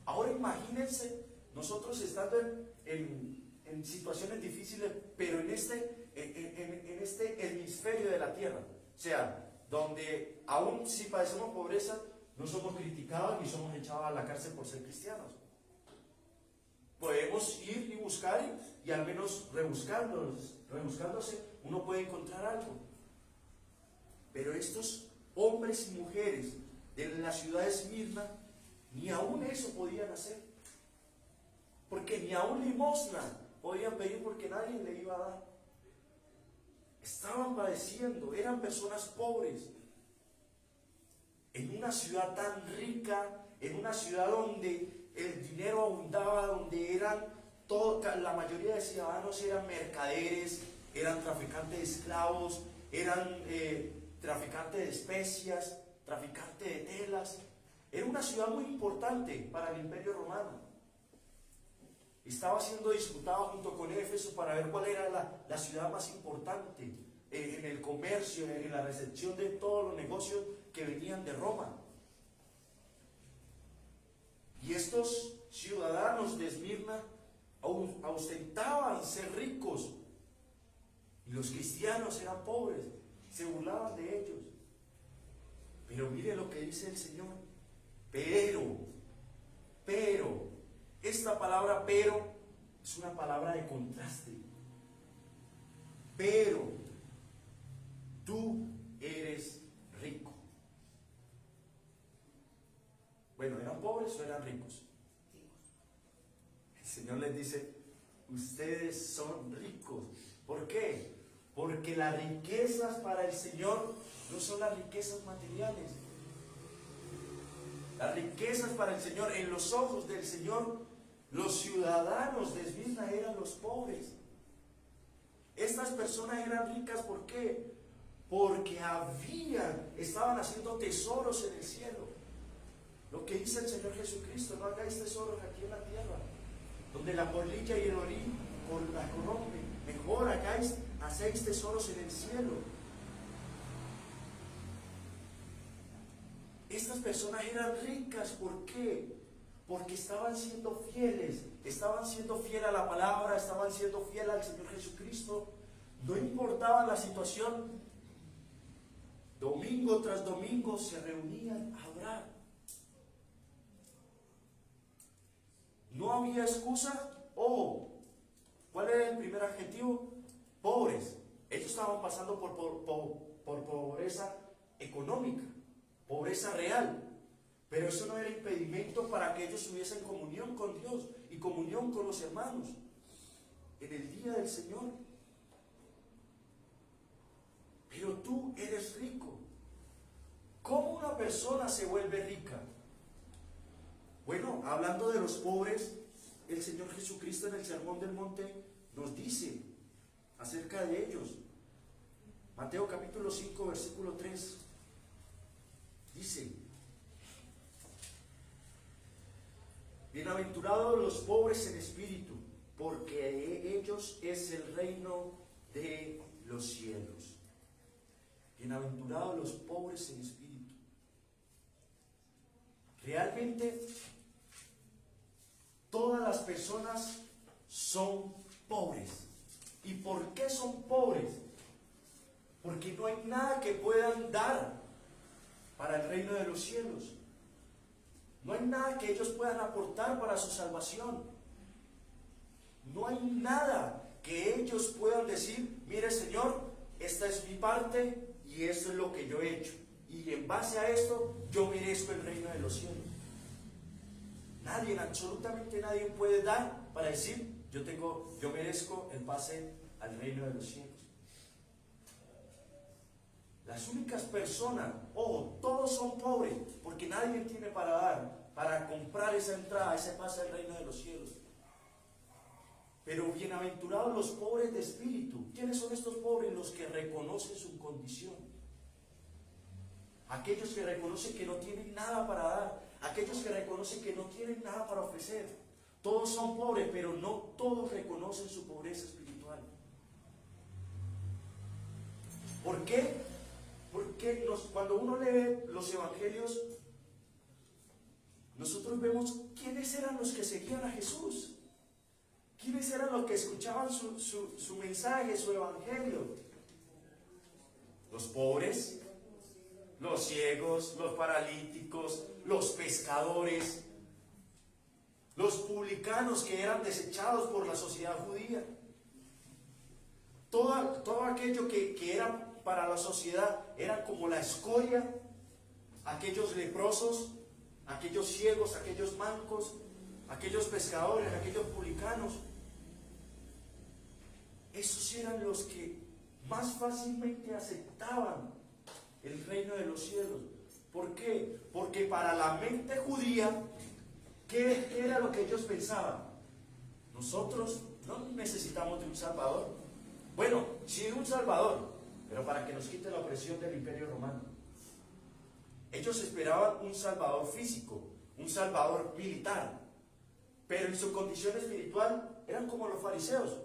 Ahora imagínense nosotros estando en situaciones difíciles, pero en este hemisferio de la tierra, o sea, donde aún si padecemos pobreza, no somos criticados ni somos echados a la cárcel por ser cristianos. Podemos ir y buscar y al menos rebuscándose, uno puede encontrar algo. Pero estos hombres y mujeres de la ciudad de Esmirna, ni aún eso podían hacer. Porque ni aún limosna podían pedir porque nadie le iba a dar. Estaban padeciendo, eran personas pobres. En una ciudad tan rica, en una ciudad donde el dinero abundaba, donde la mayoría de ciudadanos eran mercaderes, eran traficantes de esclavos, eran traficantes de especias, traficantes de telas. Era una ciudad muy importante para el Imperio Romano. Estaba siendo disputada junto con Éfeso para ver cuál era la ciudad más importante en el comercio, en la recepción de todos los negocios que venían de Roma. Y estos ciudadanos de Esmirna ostentaban ser ricos, y los cristianos eran pobres, se burlaban de ellos. Pero mire lo que dice el Señor: pero, esta palabra pero es una palabra de contraste. Pero tú eres rico. Bueno, ¿eran pobres o eran ricos? El Señor les dice: ustedes son ricos. ¿Por qué? Porque las riquezas para el Señor no son las riquezas materiales. Las riquezas para el Señor, en los ojos del Señor, los ciudadanos de Esmirna eran los pobres. Estas personas eran ricas, ¿por qué? Porque estaban haciendo tesoros en el cielo. Lo que dice el Señor Jesucristo: no hagáis tesoros aquí en la tierra, donde la polilla y el orín la corrompen. Mejor hacéis tesoros en el cielo. Estas personas eran ricas, ¿por qué? Porque estaban siendo fieles a la palabra, estaban siendo fieles al Señor Jesucristo. No importaba la situación, domingo tras domingo se reunían a orar. No había excusa. ¿Cuál era el primer adjetivo? Pobres. Ellos estaban pasando por pobreza económica, pobreza real, pero eso no era impedimento para que ellos tuviesen comunión con Dios y comunión con los hermanos en el día del Señor. Pero tú eres rico. ¿Cómo una persona se vuelve rica? Bueno, hablando de los pobres, el Señor Jesucristo en el Sermón del Monte nos dice acerca de ellos. Mateo capítulo 5, versículo 3. Dice: bienaventurados los pobres en espíritu, porque de ellos es el reino de los cielos. Bienaventurados los pobres en espíritu. Realmente todas las personas son pobres. ¿Y por qué son pobres? Porque no hay nada que puedan dar para el reino de los cielos. No hay nada que ellos puedan aportar para su salvación. No hay nada que ellos puedan decir: mire, Señor, esta es mi parte y esto es lo que yo he hecho, y en base a esto yo merezco el reino de los cielos. Nadie, absolutamente nadie puede dar para decir: yo merezco el pase al reino de los cielos. Las únicas personas, todos son pobres, porque nadie tiene para dar, para comprar esa entrada, ese pase al reino de los cielos. Pero bienaventurados los pobres de espíritu. ¿Quiénes son estos pobres? Los que reconocen su condición. Aquellos que reconocen que no tienen nada para dar, aquellos que reconocen que no tienen nada para ofrecer. Todos son pobres, pero no todos reconocen su pobreza espiritual. ¿Por qué? Porque cuando uno lee los evangelios, nosotros vemos quiénes eran los que seguían a Jesús, quiénes eran los que escuchaban su mensaje, su evangelio. Los pobres, los ciegos, los paralíticos, los pescadores, los publicanos que eran desechados por la sociedad judía. Todo aquello que era para la sociedad era como la escoria. Aquellos leprosos, aquellos ciegos, aquellos mancos, aquellos pescadores, aquellos publicanos. Esos eran los que más fácilmente aceptaban el reino de los cielos. ¿Por qué? Porque para la mente judía, ¿qué era lo que ellos pensaban? Nosotros no necesitamos de un Salvador. Bueno, sí de un Salvador, pero para que nos quite la opresión del Imperio Romano. Ellos esperaban un Salvador físico, un Salvador militar, pero en su condición espiritual eran como los fariseos.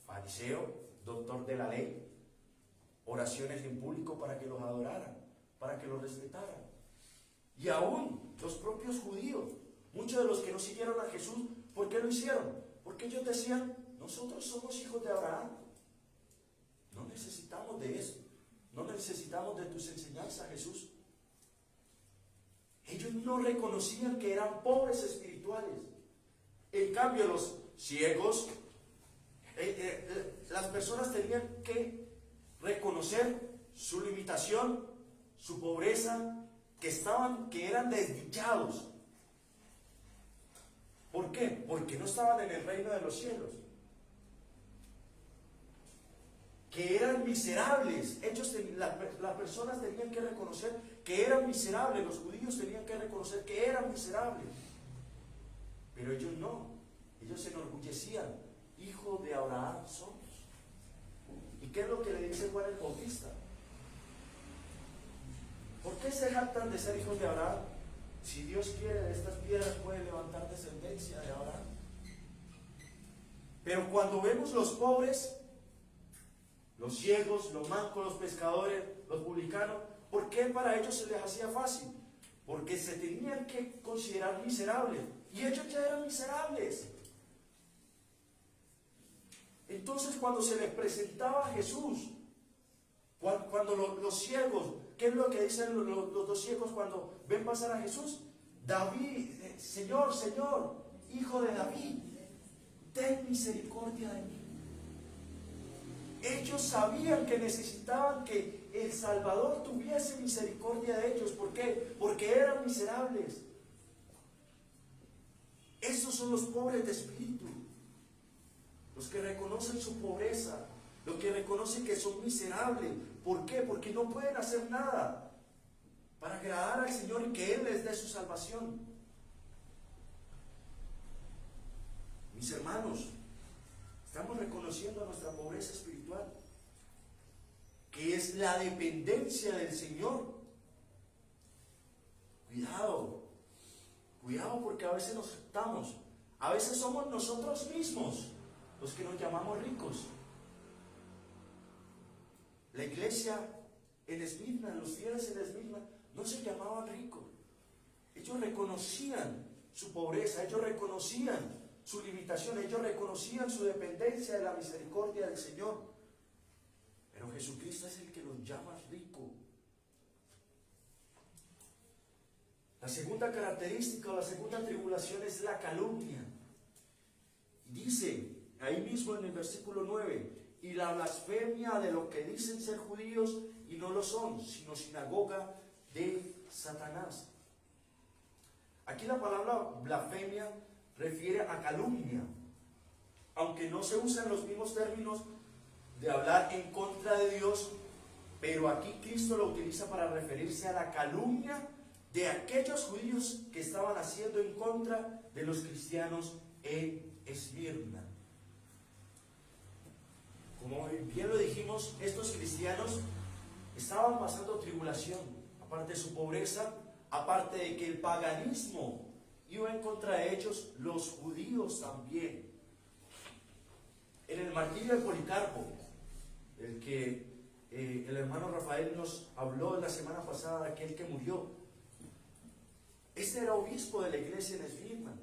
Fariseo, doctor de la ley, oraciones en público para que los adoraran, para que los respetaran. Y aún los propios judíos, muchos de los que no siguieron a Jesús, ¿por qué lo hicieron? Porque ellos decían: nosotros somos hijos de Abraham, no necesitamos de eso, no necesitamos de tus enseñanzas, Jesús. Ellos no reconocían que eran pobres espirituales. En cambio, los ciegos, las personas tenían que reconocer su limitación, su pobreza, que eran desdichados. ¿Por qué? Porque no estaban en el reino de los cielos. Que eran miserables. Las personas tenían que reconocer que eran miserables. Los judíos tenían que reconocer que eran miserables. Pero ellos no. Ellos se enorgullecían: hijos de Abraham somos. ¿Y qué es lo que le dice Juan el Bautista? ¿Por qué se jactan de ser hijos de Abraham? Si Dios quiere, de estas piedras puede levantar descendencia de Abraham. Pero cuando vemos los pobres, los ciegos, los mancos, los pescadores, los publicanos, ¿por qué para ellos se les hacía fácil? Porque se tenían que considerar miserables, y ellos ya eran miserables. Entonces, cuando se les presentaba a Jesús, cuando los ciegos, ¿qué es lo que dicen los dos ciegos cuando ven pasar a Jesús? David, Señor, Señor, hijo de David, ten misericordia de mí. Ellos sabían que necesitaban que el Salvador tuviese misericordia de ellos. ¿Por qué? Porque eran miserables. Esos son los pobres de espíritu, los que reconocen su pobreza, los que reconocen que son miserables. ¿Por qué? Porque no pueden hacer nada para agradar al Señor y que Él les dé su salvación. Mis hermanos, estamos reconociendo nuestra pobreza espiritual, que es la dependencia del Señor. Cuidado, cuidado, porque a veces nos jactamos, a veces somos nosotros mismos los que nos llamamos ricos. La iglesia en Esmirna, los fieles en Esmirna, no se llamaban ricos. Ellos reconocían su pobreza, ellos reconocían su limitación, ellos reconocían su dependencia de la misericordia del Señor. Pero Jesucristo es el que los llama rico. La segunda característica o la segunda tribulación es la calumnia. Dice ahí mismo en el versículo 9, y la blasfemia de los que dicen ser judíos y no lo son, sino sinagoga de Satanás. Aquí la palabra blasfemia refiere a calumnia, aunque no se usan los mismos términos de hablar en contra de Dios, pero aquí Cristo lo utiliza para referirse a la calumnia de aquellos judíos que estaban haciendo en contra de los cristianos en Esmirna. Como bien lo dijimos, estos cristianos estaban pasando tribulación, aparte de su pobreza, aparte de que el paganismo iba en contra de ellos, los judíos también. En el martirio de Policarpo, el que el hermano Rafael nos habló la semana pasada, de aquel que murió, este era obispo de la iglesia en Esmirna,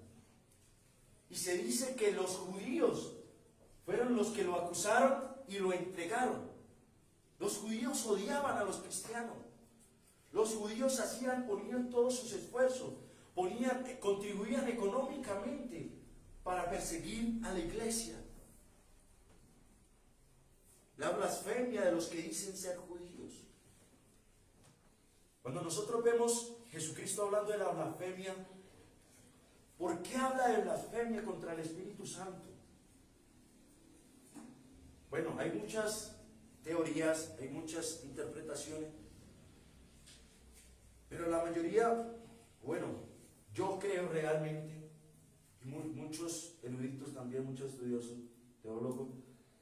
y se dice que los judíos fueron los que lo acusaron y lo entregaron. Los judíos odiaban a los cristianos. Los judíos ponían todos sus esfuerzos, contribuían económicamente para perseguir a la iglesia. La blasfemia de los que dicen ser judíos. Cuando nosotros vemos Jesucristo hablando de la blasfemia, ¿por qué habla de blasfemia contra el Espíritu Santo? Bueno, hay muchas teorías, hay muchas interpretaciones, pero la mayoría, bueno, yo creo realmente, y muchos eruditos también, muchos estudiosos, teólogos,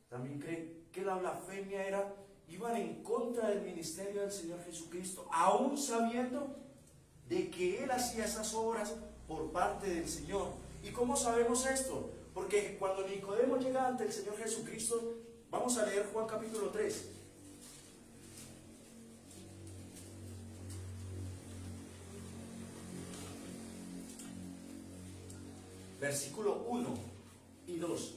también creen que la blasfemia iban en contra del ministerio del Señor Jesucristo, aún sabiendo de que Él hacía esas obras por parte del Señor. ¿Y cómo sabemos esto? Porque cuando Nicodemo llega ante el Señor Jesucristo, vamos a leer Juan capítulo 3. Versículo 1 y 2.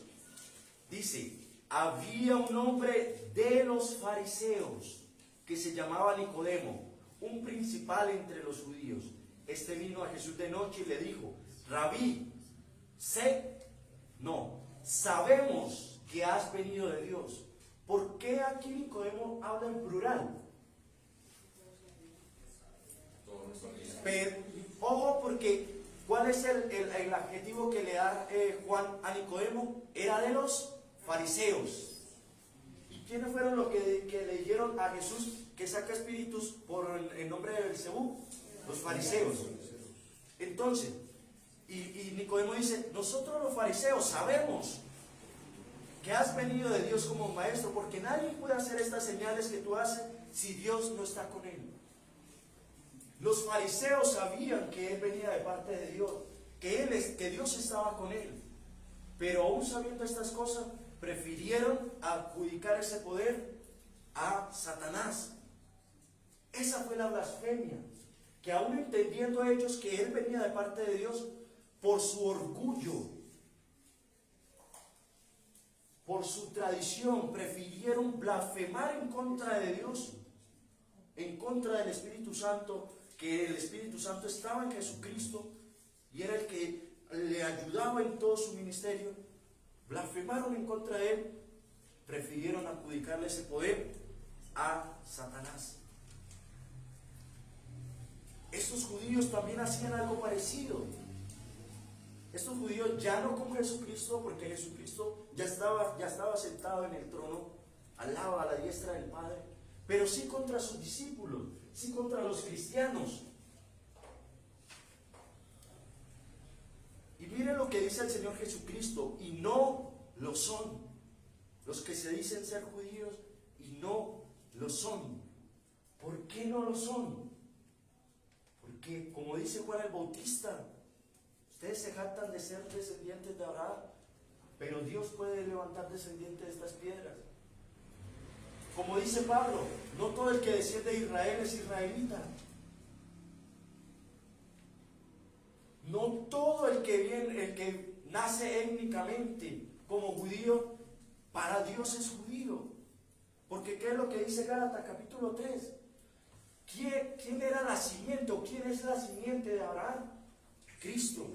Dice, había un hombre de los fariseos que se llamaba Nicodemo, un principal entre los judíos. Este vino a Jesús de noche y le dijo, Rabí, sabemos que has venido de Dios. ¿Por qué aquí Nicodemo habla en plural? Pero, ojo, porque ¿cuál es el adjetivo que le da Juan a Nicodemo? Era de los fariseos. ¿Y quiénes fueron los que le dijeron a Jesús que saca espíritus por el nombre de Belcebú? Los fariseos. Entonces, y Nicodemo dice, nosotros los fariseos sabemos que has venido de Dios como maestro, porque nadie puede hacer estas señales que tú haces si Dios no está con él. Los fariseos sabían que él venía de parte de Dios, que Dios estaba con él, pero aún sabiendo estas cosas, prefirieron adjudicar ese poder a Satanás. Esa fue la blasfemia, que aún entendiendo ellos que él venía de parte de Dios, por su orgullo, por su tradición, prefirieron blasfemar en contra de Dios, en contra del Espíritu Santo, que el Espíritu Santo estaba en Jesucristo y era el que le ayudaba en todo su ministerio. Blasfemaron en contra de él, prefirieron adjudicarle ese poder a Satanás. Estos judíos también hacían algo parecido. Estos judíos ya no con Jesucristo, porque Jesucristo ya estaba sentado en el trono, al lado, a la diestra del Padre, pero sí contra sus discípulos, sí contra los cristianos. Y miren lo que dice el Señor Jesucristo y no lo son. Los que se dicen ser judíos y no lo son. ¿Por qué no lo son? Porque, como dice Juan el Bautista, ustedes se jactan de ser descendientes de Abraham, pero Dios puede levantar descendientes de estas piedras. Como dice Pablo, no todo el que desciende de Israel es israelita. No todo el que nace étnicamente como judío, para Dios es judío. Porque ¿qué es lo que dice Gálatas capítulo 3? ¿Quién era la simiente o quién es la simiente de Abraham? Cristo.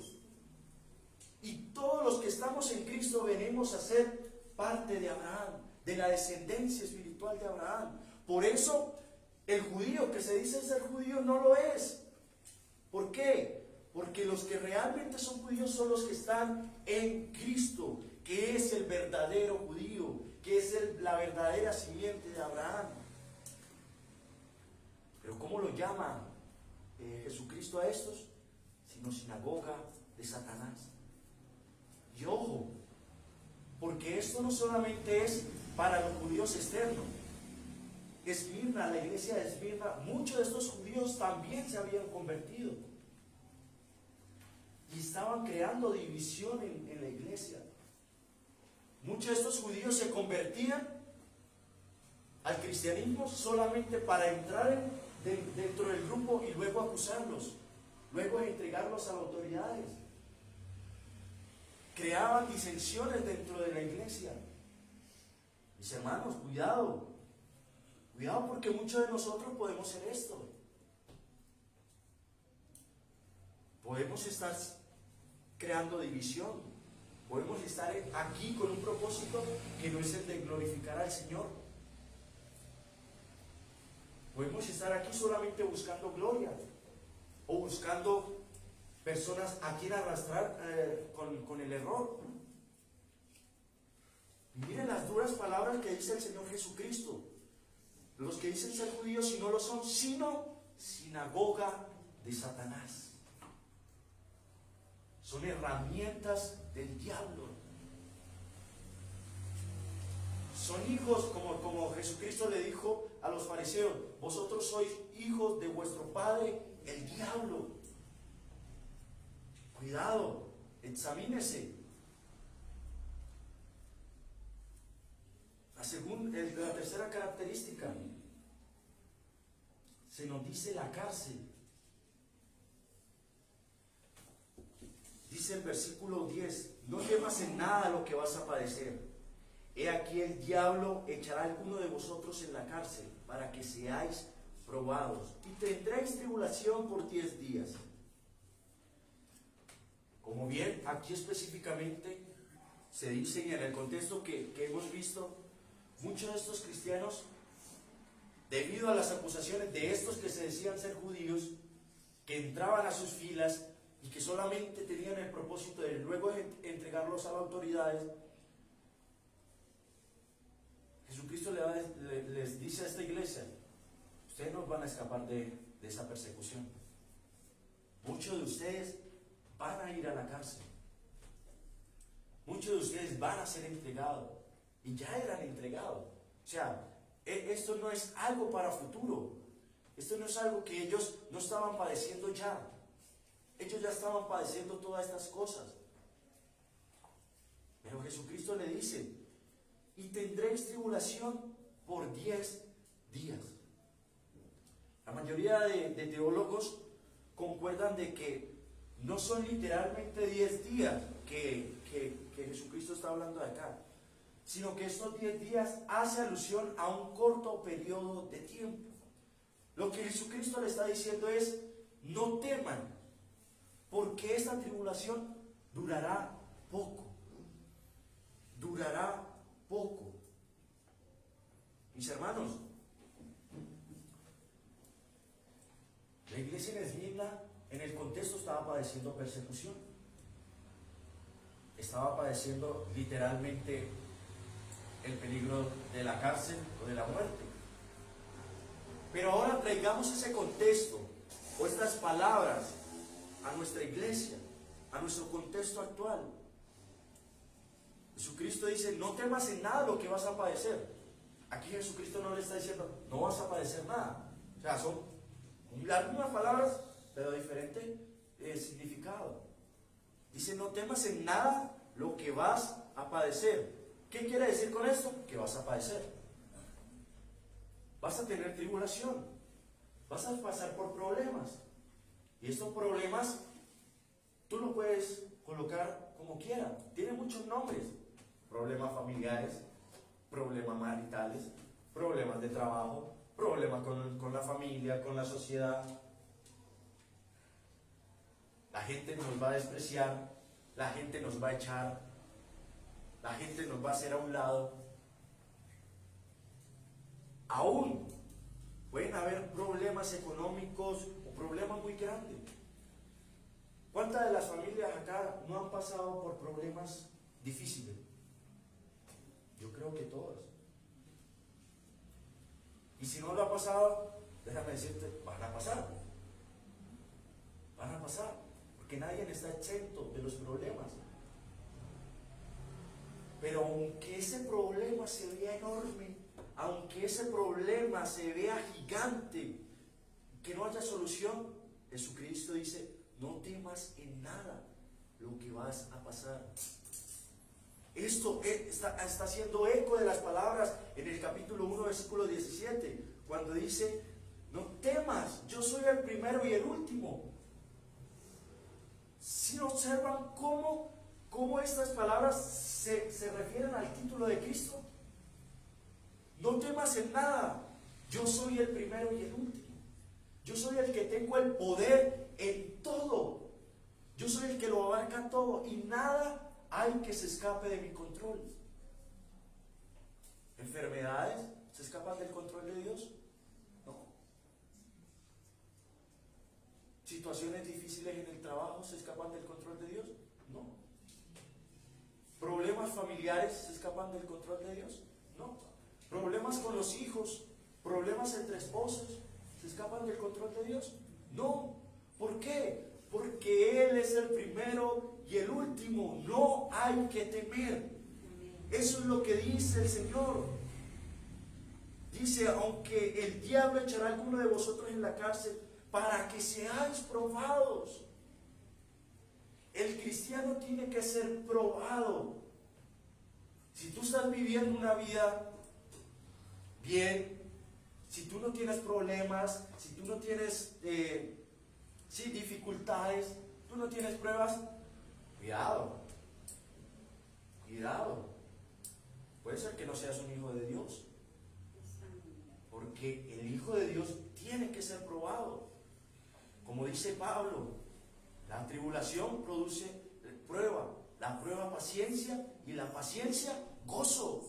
Y todos los que estamos en Cristo venimos a ser parte de Abraham, de la descendencia espiritual de Abraham. Por eso el judío que se dice ser judío no lo es. ¿Por qué? Porque los que realmente son judíos son los que están en Cristo, que es el verdadero judío, que es la verdadera simiente de Abraham. Pero ¿cómo lo llama Jesucristo a estos? Sino sinagoga de Satanás. Y ojo, porque esto no solamente es para los judíos externos. Esmirna, la iglesia de Esmirna, muchos de estos judíos también se habían convertido. Y estaban creando división en la iglesia. Muchos de estos judíos se convertían al cristianismo solamente para entrar dentro del grupo y luego acusarlos, luego entregarlos a las autoridades. Creaban disensiones dentro de la iglesia. Mis hermanos, cuidado. Cuidado porque muchos de nosotros podemos ser esto. Podemos estar creando división. Podemos estar aquí con un propósito que no es el de glorificar al Señor. Podemos estar aquí solamente buscando gloria o buscando personas a quien arrastrar con el error. Y miren las duras palabras que dice el Señor Jesucristo. Los que dicen ser judíos y no lo son, sino sinagoga de Satanás. Son herramientas del diablo. Son hijos, como Jesucristo le dijo a los fariseos: vosotros sois hijos de vuestro padre, el diablo. Cuidado, examínese. La tercera característica, se nos dice la cárcel. Dice el versículo 10: no temas en nada lo que vas a padecer. He aquí el diablo echará a alguno de vosotros en la cárcel para que seáis probados y tendréis tribulación por 10 días. Como bien aquí específicamente se dice, y en el contexto que hemos visto, muchos de estos cristianos, debido a las acusaciones de estos que se decían ser judíos, que entraban a sus filas y que solamente tenían el propósito de luego entregarlos a las autoridades, Jesucristo les dice a esta iglesia: ustedes no van a escapar de esa persecución. Muchos de ustedes van a ir a la cárcel. Muchos de ustedes van a ser entregados. Y ya eran entregados. O sea, esto no es algo para futuro. Esto no es algo que ellos no estaban padeciendo ya. Ellos ya estaban padeciendo todas estas cosas. Pero Jesucristo le dice: y tendréis tribulación por 10 días. La mayoría de teólogos concuerdan de que no son literalmente 10 días que Jesucristo está hablando de acá, sino que estos 10 días hace alusión a un corto periodo de tiempo. Lo que Jesucristo le está diciendo es: no teman, porque esta tribulación durará poco. Durará poco. Mis hermanos, la iglesia en Esmirna, en el contexto, estaba padeciendo persecución. Estaba padeciendo literalmente el peligro de la cárcel o de la muerte. Pero ahora traigamos ese contexto o estas palabras a nuestra iglesia, a nuestro contexto actual. Jesucristo dice, no temas en nada lo que vas a padecer. Aquí Jesucristo no le está diciendo, no vas a padecer nada. O sea, son las mismas palabras, pero diferente significado. Dice, no temas en nada lo que vas a padecer. ¿Qué quiere decir con esto? Que vas a padecer. Vas a tener tribulación. Vas a pasar por problemas. Y estos problemas, tú lo puedes colocar como quieras. Tiene muchos nombres. Problemas familiares, problemas maritales, problemas de trabajo, problemas con la familia, con la sociedad. La gente nos va a despreciar, la gente nos va a echar, la gente nos va a hacer a un lado. Aún pueden haber problemas económicos o problemas muy grandes. ¿Cuántas de las familias acá no han pasado por problemas difíciles? Yo creo que todas. Y si no lo ha pasado, déjame decirte, van a pasar. Van a pasar. Porque nadie está exento de los problemas. Pero aunque ese problema se vea enorme, aunque ese problema se vea gigante, que no haya solución, Jesucristo dice, no temas en nada lo que vas a pasar. Esto está haciendo eco de las palabras en el capítulo 1, versículo 17, cuando dice, no temas, yo soy el primero y el último. Si observan cómo estas palabras se refieren al título de Cristo. No temas en nada, yo soy el primero y el último. Yo soy el que tengo el poder en todo. Yo soy el que lo abarca todo y nada hay que se escape de mi control. ¿Enfermedades se escapan del control de Dios? No. ¿Situaciones difíciles en el trabajo se escapan del control de Dios? No. ¿Problemas familiares se escapan del control de Dios? No. ¿Problemas con los hijos, problemas entre esposos se escapan del control de Dios? No. ¿Por qué? Porque Él es el primero y el último. No hay que temer. Eso es lo que dice el Señor. Dice, aunque el diablo echará a alguno de vosotros en la cárcel para que seáis probados. El cristiano tiene que ser probado. Si tú estás viviendo una vida bien, si tú no tienes problemas, si tú no tienes dificultades, tú no tienes pruebas, cuidado, cuidado. Puede ser que no seas un hijo de Dios, porque el hijo de Dios tiene que ser probado. Como dice Pablo, la tribulación produce prueba, la prueba paciencia y la paciencia gozo.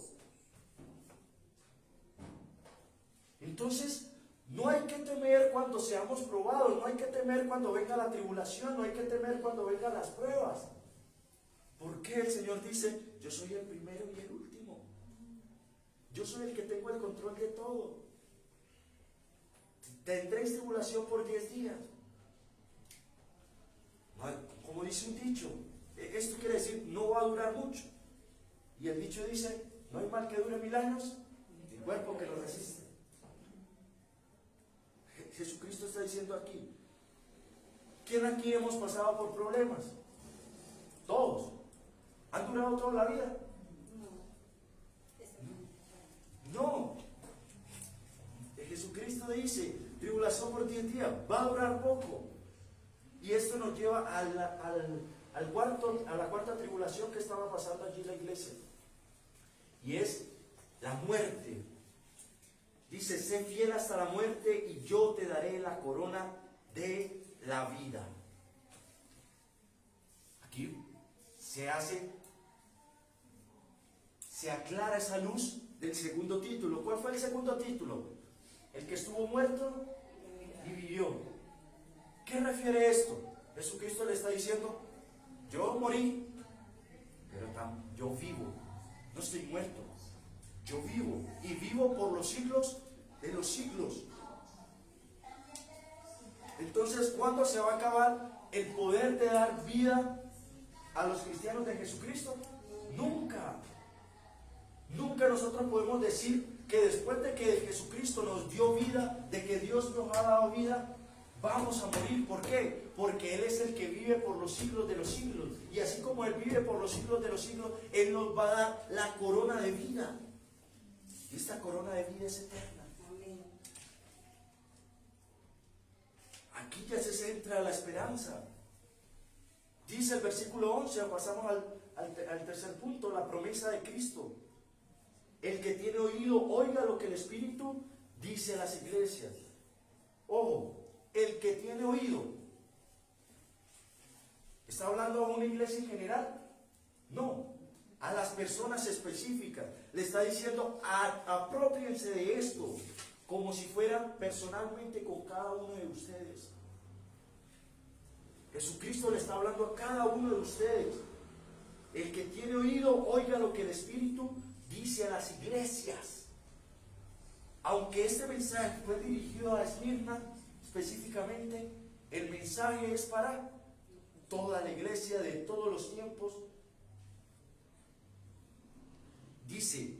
Entonces, no hay que temer cuando seamos probados, no hay que temer cuando venga la tribulación, no hay que temer cuando vengan las pruebas. ¿Por qué el Señor dice, yo soy el primero y el último? Yo soy el que tengo el control de todo. Tendréis tribulación por 10 días. Como dice un dicho, esto quiere decir, no va a durar mucho. Y el dicho dice, no hay mal que dure 1000 años, ni cuerpo que lo resiste. Jesucristo está diciendo aquí, ¿quién aquí hemos pasado por problemas? Todos. ¿Han durado toda la vida? No. Jesucristo dice, tribulación por 10 días, va a durar poco. Y esto nos lleva a la cuarta tribulación que estaba pasando allí en la iglesia. Y es la muerte. Dice, sé fiel hasta la muerte y yo te daré la corona de la vida. Aquí se aclara esa luz del segundo título. ¿Cuál fue el segundo título? El que estuvo muerto y vivió. ¿Qué refiere esto? Jesucristo le está diciendo, yo morí, pero yo vivo, no estoy muerto. Yo vivo y vivo por los siglos de los siglos. Entonces, ¿cuándo se va a acabar el poder de dar vida a los cristianos de Jesucristo? Nunca. Nunca nosotros podemos decir que después de que Jesucristo nos dio vida, de que Dios nos ha dado vida, vamos a morir. ¿Por qué? Porque Él es el que vive por los siglos de los siglos. Y así como Él vive por los siglos de los siglos, Él nos va a dar la corona de vida. Y esta corona de vida es eterna. Aquí ya se centra la esperanza. Dice el versículo 11, pasamos al tercer punto, la promesa de Cristo. El que tiene oído, oiga lo que el Espíritu dice a las iglesias. Ojo, el que tiene oído. ¿Está hablando a una iglesia en general? No, a las personas específicas. Le está diciendo, aprópriense de esto, como si fueran personalmente con cada uno de ustedes. Jesucristo le está hablando a cada uno de ustedes. El que tiene oído, oiga lo que el Espíritu dice a las iglesias. Aunque este mensaje fue dirigido a Esmirna específicamente, el mensaje es para toda la iglesia de todos los tiempos. Dice,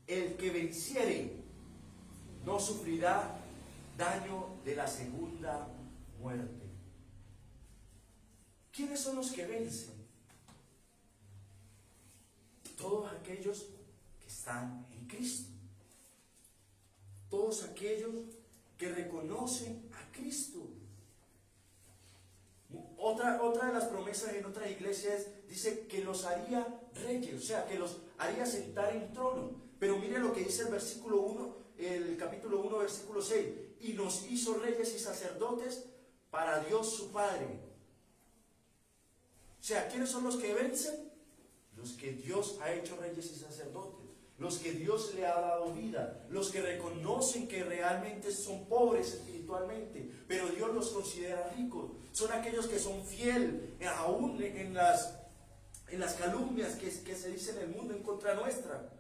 el que venciere no sufrirá daño de la segunda muerte. ¿Quiénes son los que vencen? Todos aquellos que están en Cristo. Todos aquellos que reconocen a Cristo. Otra de las promesas en otras iglesias dice que los haría reyes, o sea, que los haría sentar en trono. Pero mire lo que dice el versículo 1, el capítulo 1, versículo 6. Y nos hizo reyes y sacerdotes para Dios su Padre. O sea, ¿quiénes son los que vencen? Los que Dios ha hecho reyes y sacerdotes. Los que Dios le ha dado vida. Los que reconocen que realmente son pobres espiritualmente, pero Dios los considera ricos. Son aquellos que son fieles, aún en las calumnias que se dicen en el mundo en contra nuestra.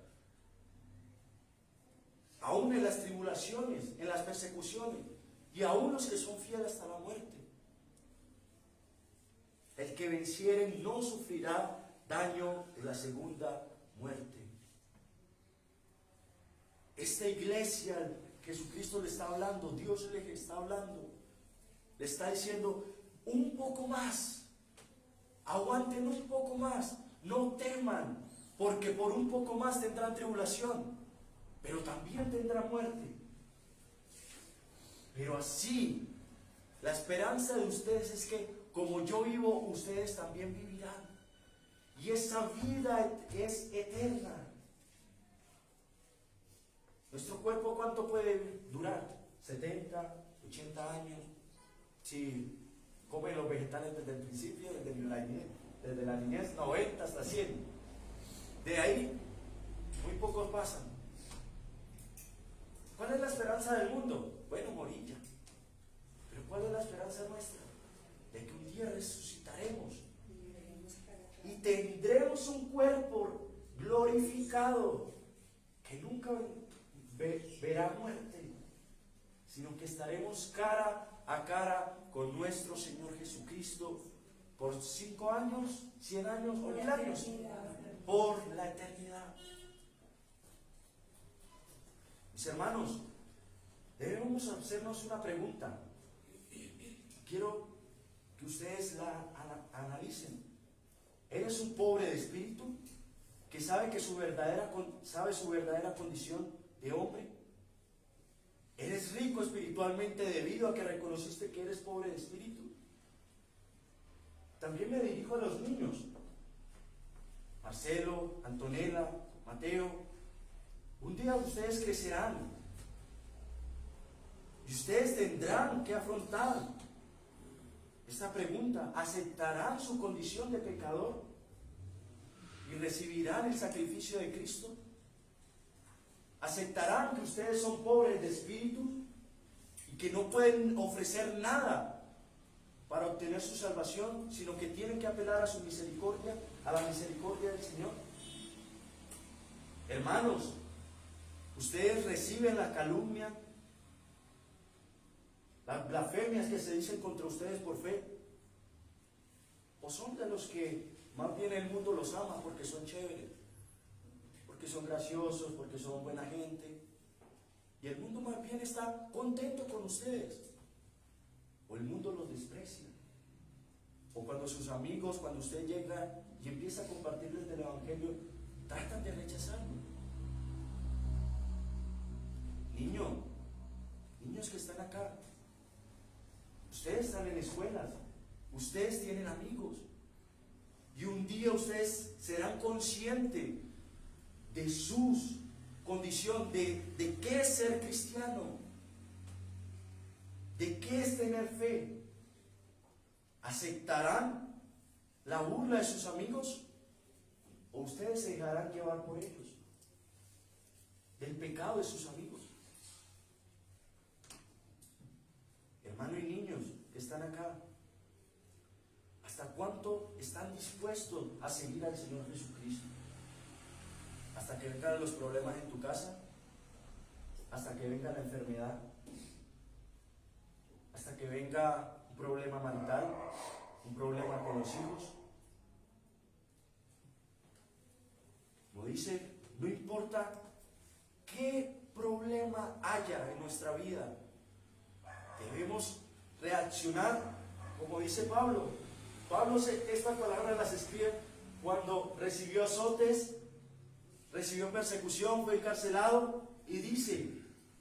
Aún en las tribulaciones, en las persecuciones. Y aún los que son fieles hasta la muerte. El que venciere no sufrirá daño de la segunda muerte. Esta iglesia, Jesucristo le está hablando, Dios le está hablando, le está diciendo un poco más, aguanten un poco más, no teman, porque por un poco más tendrán tribulación, pero también tendrán muerte. Pero así, la esperanza de ustedes es que como yo vivo, ustedes también vivirán. Y esa vida es eterna. ¿Nuestro cuerpo cuánto puede durar? 70, 80 años. Si come los vegetales desde el principio, desde la niñez, 90 hasta 100. De ahí, muy pocos pasan. ¿Cuál es la esperanza del mundo? Bueno, morir ya. Pero ¿cuál es la esperanza nuestra? De que un día resucitaremos y tendremos un cuerpo glorificado que nunca verá muerte, sino que estaremos cara a cara con nuestro Señor Jesucristo por 5 años, 100 años o 1000 años, por la eternidad. Mis hermanos, debemos hacernos una pregunta. Quiero que ustedes la analicen. ¿Eres un pobre de espíritu que sabe su verdadera condición de hombre? ¿Eres rico espiritualmente debido a que reconociste que eres pobre de espíritu? También me dirijo a los niños. Marcelo, Antonella, Mateo. Un día ustedes crecerán y ustedes tendrán que afrontar esta pregunta. ¿Aceptarán su condición de pecador y recibirán el sacrificio de Cristo? ¿Aceptarán que ustedes son pobres de espíritu y que no pueden ofrecer nada para obtener su salvación, sino que tienen que apelar a su misericordia, a la misericordia del Señor? Hermanos, ustedes reciben la calumnia, las blasfemias que se dicen contra ustedes por fe, o son de los que Más bien el mundo los ama porque son chéveres, porque son graciosos, porque son buena gente. Y el mundo más bien está contento con ustedes. O el mundo los desprecia. O cuando sus amigos, cuando usted llega y empieza a compartirles del Evangelio, tratan de rechazarlo. Niños que están acá, ustedes están en escuelas, ustedes tienen amigos. Y un día ustedes serán conscientes de su condición, de qué es ser cristiano, de qué es tener fe. ¿Aceptarán la burla de sus amigos? ¿O ustedes se dejarán llevar por ellos? Del pecado de sus amigos. Hermanos y niños que están acá, ¿hasta cuánto están dispuestos a seguir al Señor Jesucristo? ¿Hasta que vengan los problemas en tu casa? ¿Hasta que venga la enfermedad? ¿Hasta que venga un problema marital? ¿Un problema con los hijos? Como dice, no importa qué problema haya en nuestra vida, debemos reaccionar como dice Pablo. Pablo estas palabras las escribe cuando recibió azotes, recibió persecución, fue encarcelado y dice: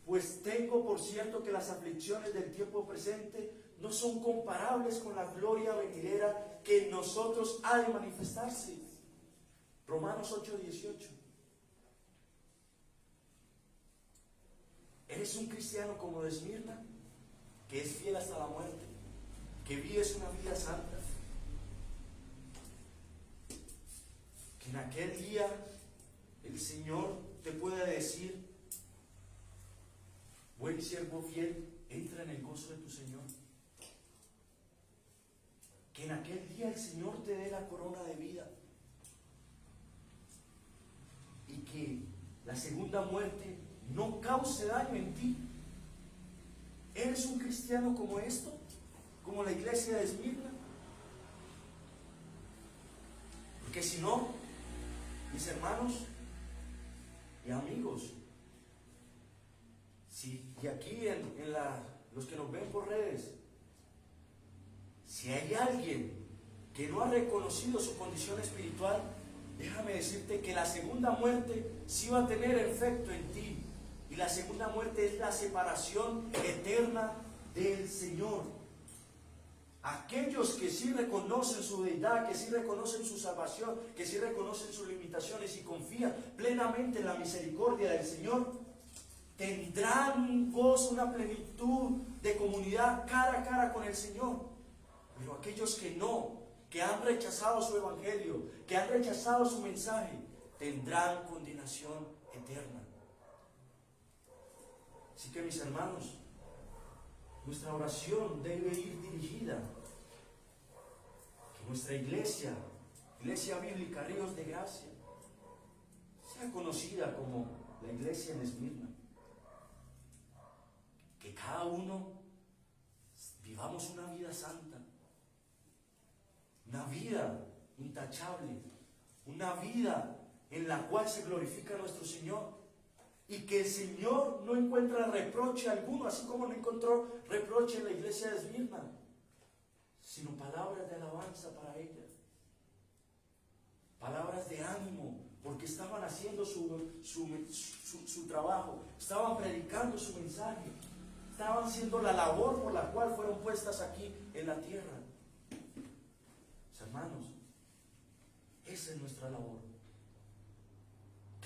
pues tengo por cierto que las aflicciones del tiempo presente no son comparables con la gloria venidera que en nosotros ha de manifestarse. Romanos 8:18. ¿Eres un cristiano como de Esmirna, que es fiel hasta la muerte, que vives una vida santa? Que en aquel día el Señor te pueda decir: buen siervo fiel, entra en el gozo de tu Señor. Que en aquel día el Señor te dé la corona de vida. Y que la segunda muerte no cause daño en ti. ¿Eres un cristiano como esto? ¿Como la iglesia de Esmirna? Porque si no, mis hermanos y amigos, y aquí los que nos ven por redes, si hay alguien que no ha reconocido su condición espiritual, déjame decirte que la segunda muerte sí va a tener efecto en ti. Y la segunda muerte es la separación eterna del Señor. Aquellos que sí reconocen su deidad, que sí reconocen su salvación, que sí reconocen sus limitaciones y confían plenamente en la misericordia del Señor, tendrán un gozo, una plenitud de comunidad cara a cara con el Señor. Pero aquellos que no, que han rechazado su evangelio, que han rechazado su mensaje, tendrán condenación eterna. Así que, mis hermanos, nuestra oración debe ir dirigida que nuestra iglesia bíblica Ríos de Gracia, sea conocida como la iglesia en Esmirna. Que cada uno vivamos una vida santa, una vida intachable, una vida en la cual se glorifica a nuestro Señor, y que el Señor no encuentra reproche alguno, así como no encontró reproche en la iglesia de Esmirna, sino palabras de alabanza para ella, palabras de ánimo, porque estaban haciendo su trabajo, estaban predicando su mensaje, estaban haciendo la labor por la cual fueron puestas aquí en la tierra. Hermanos, esa es nuestra labor.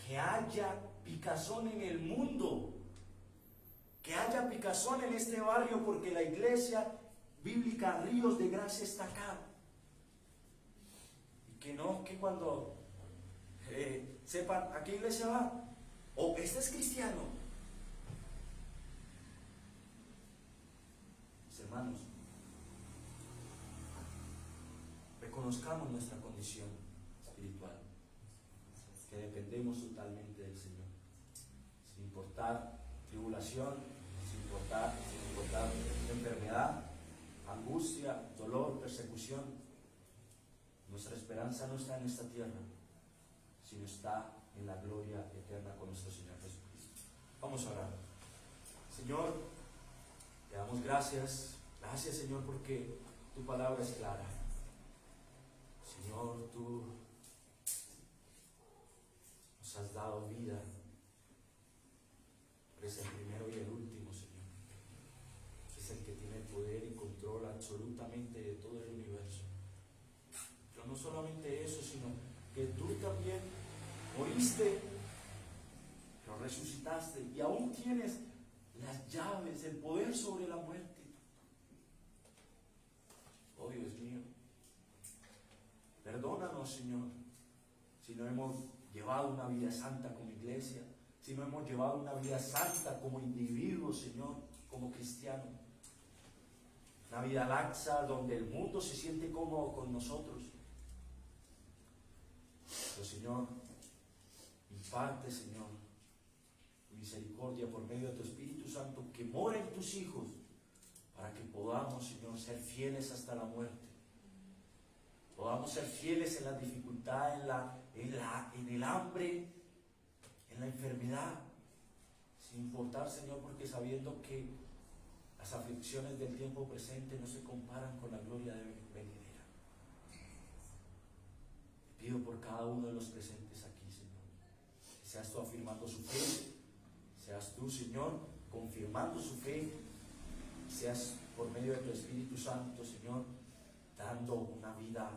Que haya picazón en el mundo, que haya picazón en este barrio, porque la iglesia bíblica Ríos de Gracia está acá. Y que cuando sepan a qué iglesia va, o este es cristiano. Mis hermanos, reconozcamos nuestra condición espiritual, que dependemos totalmente del Señor, sin importar tribulación, sin importar enfermedad, angustia, dolor, persecución. nuestra esperanza no está en esta tierra, sino está en la gloria eterna con nuestro Señor Jesucristo. Vamos a orar. Señor, te damos gracias. Gracias, Señor, porque tu palabra es clara. Señor, tú nos has dado vida. Eres el primero y el último, Señor. Es el que tiene el poder y control absolutamente de todo el universo. Pero no solamente eso, sino que tú también moriste, pero resucitaste y aún tienes las llaves, el poder sobre la muerte. Oh Dios mío, perdónanos, Señor, si no hemos llevado una vida santa como iglesia, si no hemos llevado una vida santa como individuos, Señor, como cristianos. Una vida laxa donde el mundo se siente cómodo con nosotros. Pero, Señor, imparte, Señor, tu misericordia por medio de tu Espíritu Santo que mora en tus hijos, para que podamos, Señor, ser fieles hasta la muerte. Podamos ser fieles en la dificultad, en el hambre, en la enfermedad, sin importar, Señor, porque sabiendo que las aflicciones del tiempo presente no se comparan con la gloria de venidera. Te pido por cada uno de los presentes aquí, Señor, que seas tú afirmando su fe, seas tú, Señor, confirmando su fe, seas por medio de tu Espíritu Santo, Señor, dando una vida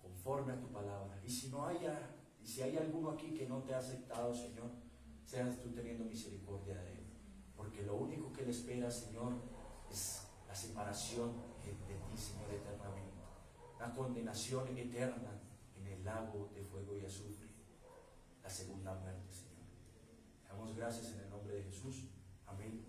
conforme a tu palabra. Y si hay alguno aquí que no te ha aceptado, Señor, seas tú teniendo misericordia de él. Porque lo único que le espera, Señor, es la separación de ti, Señor, eternamente. La condenación eterna en el lago de fuego y azufre. La segunda muerte, Señor. Damos gracias en el nombre de Jesús. Amén.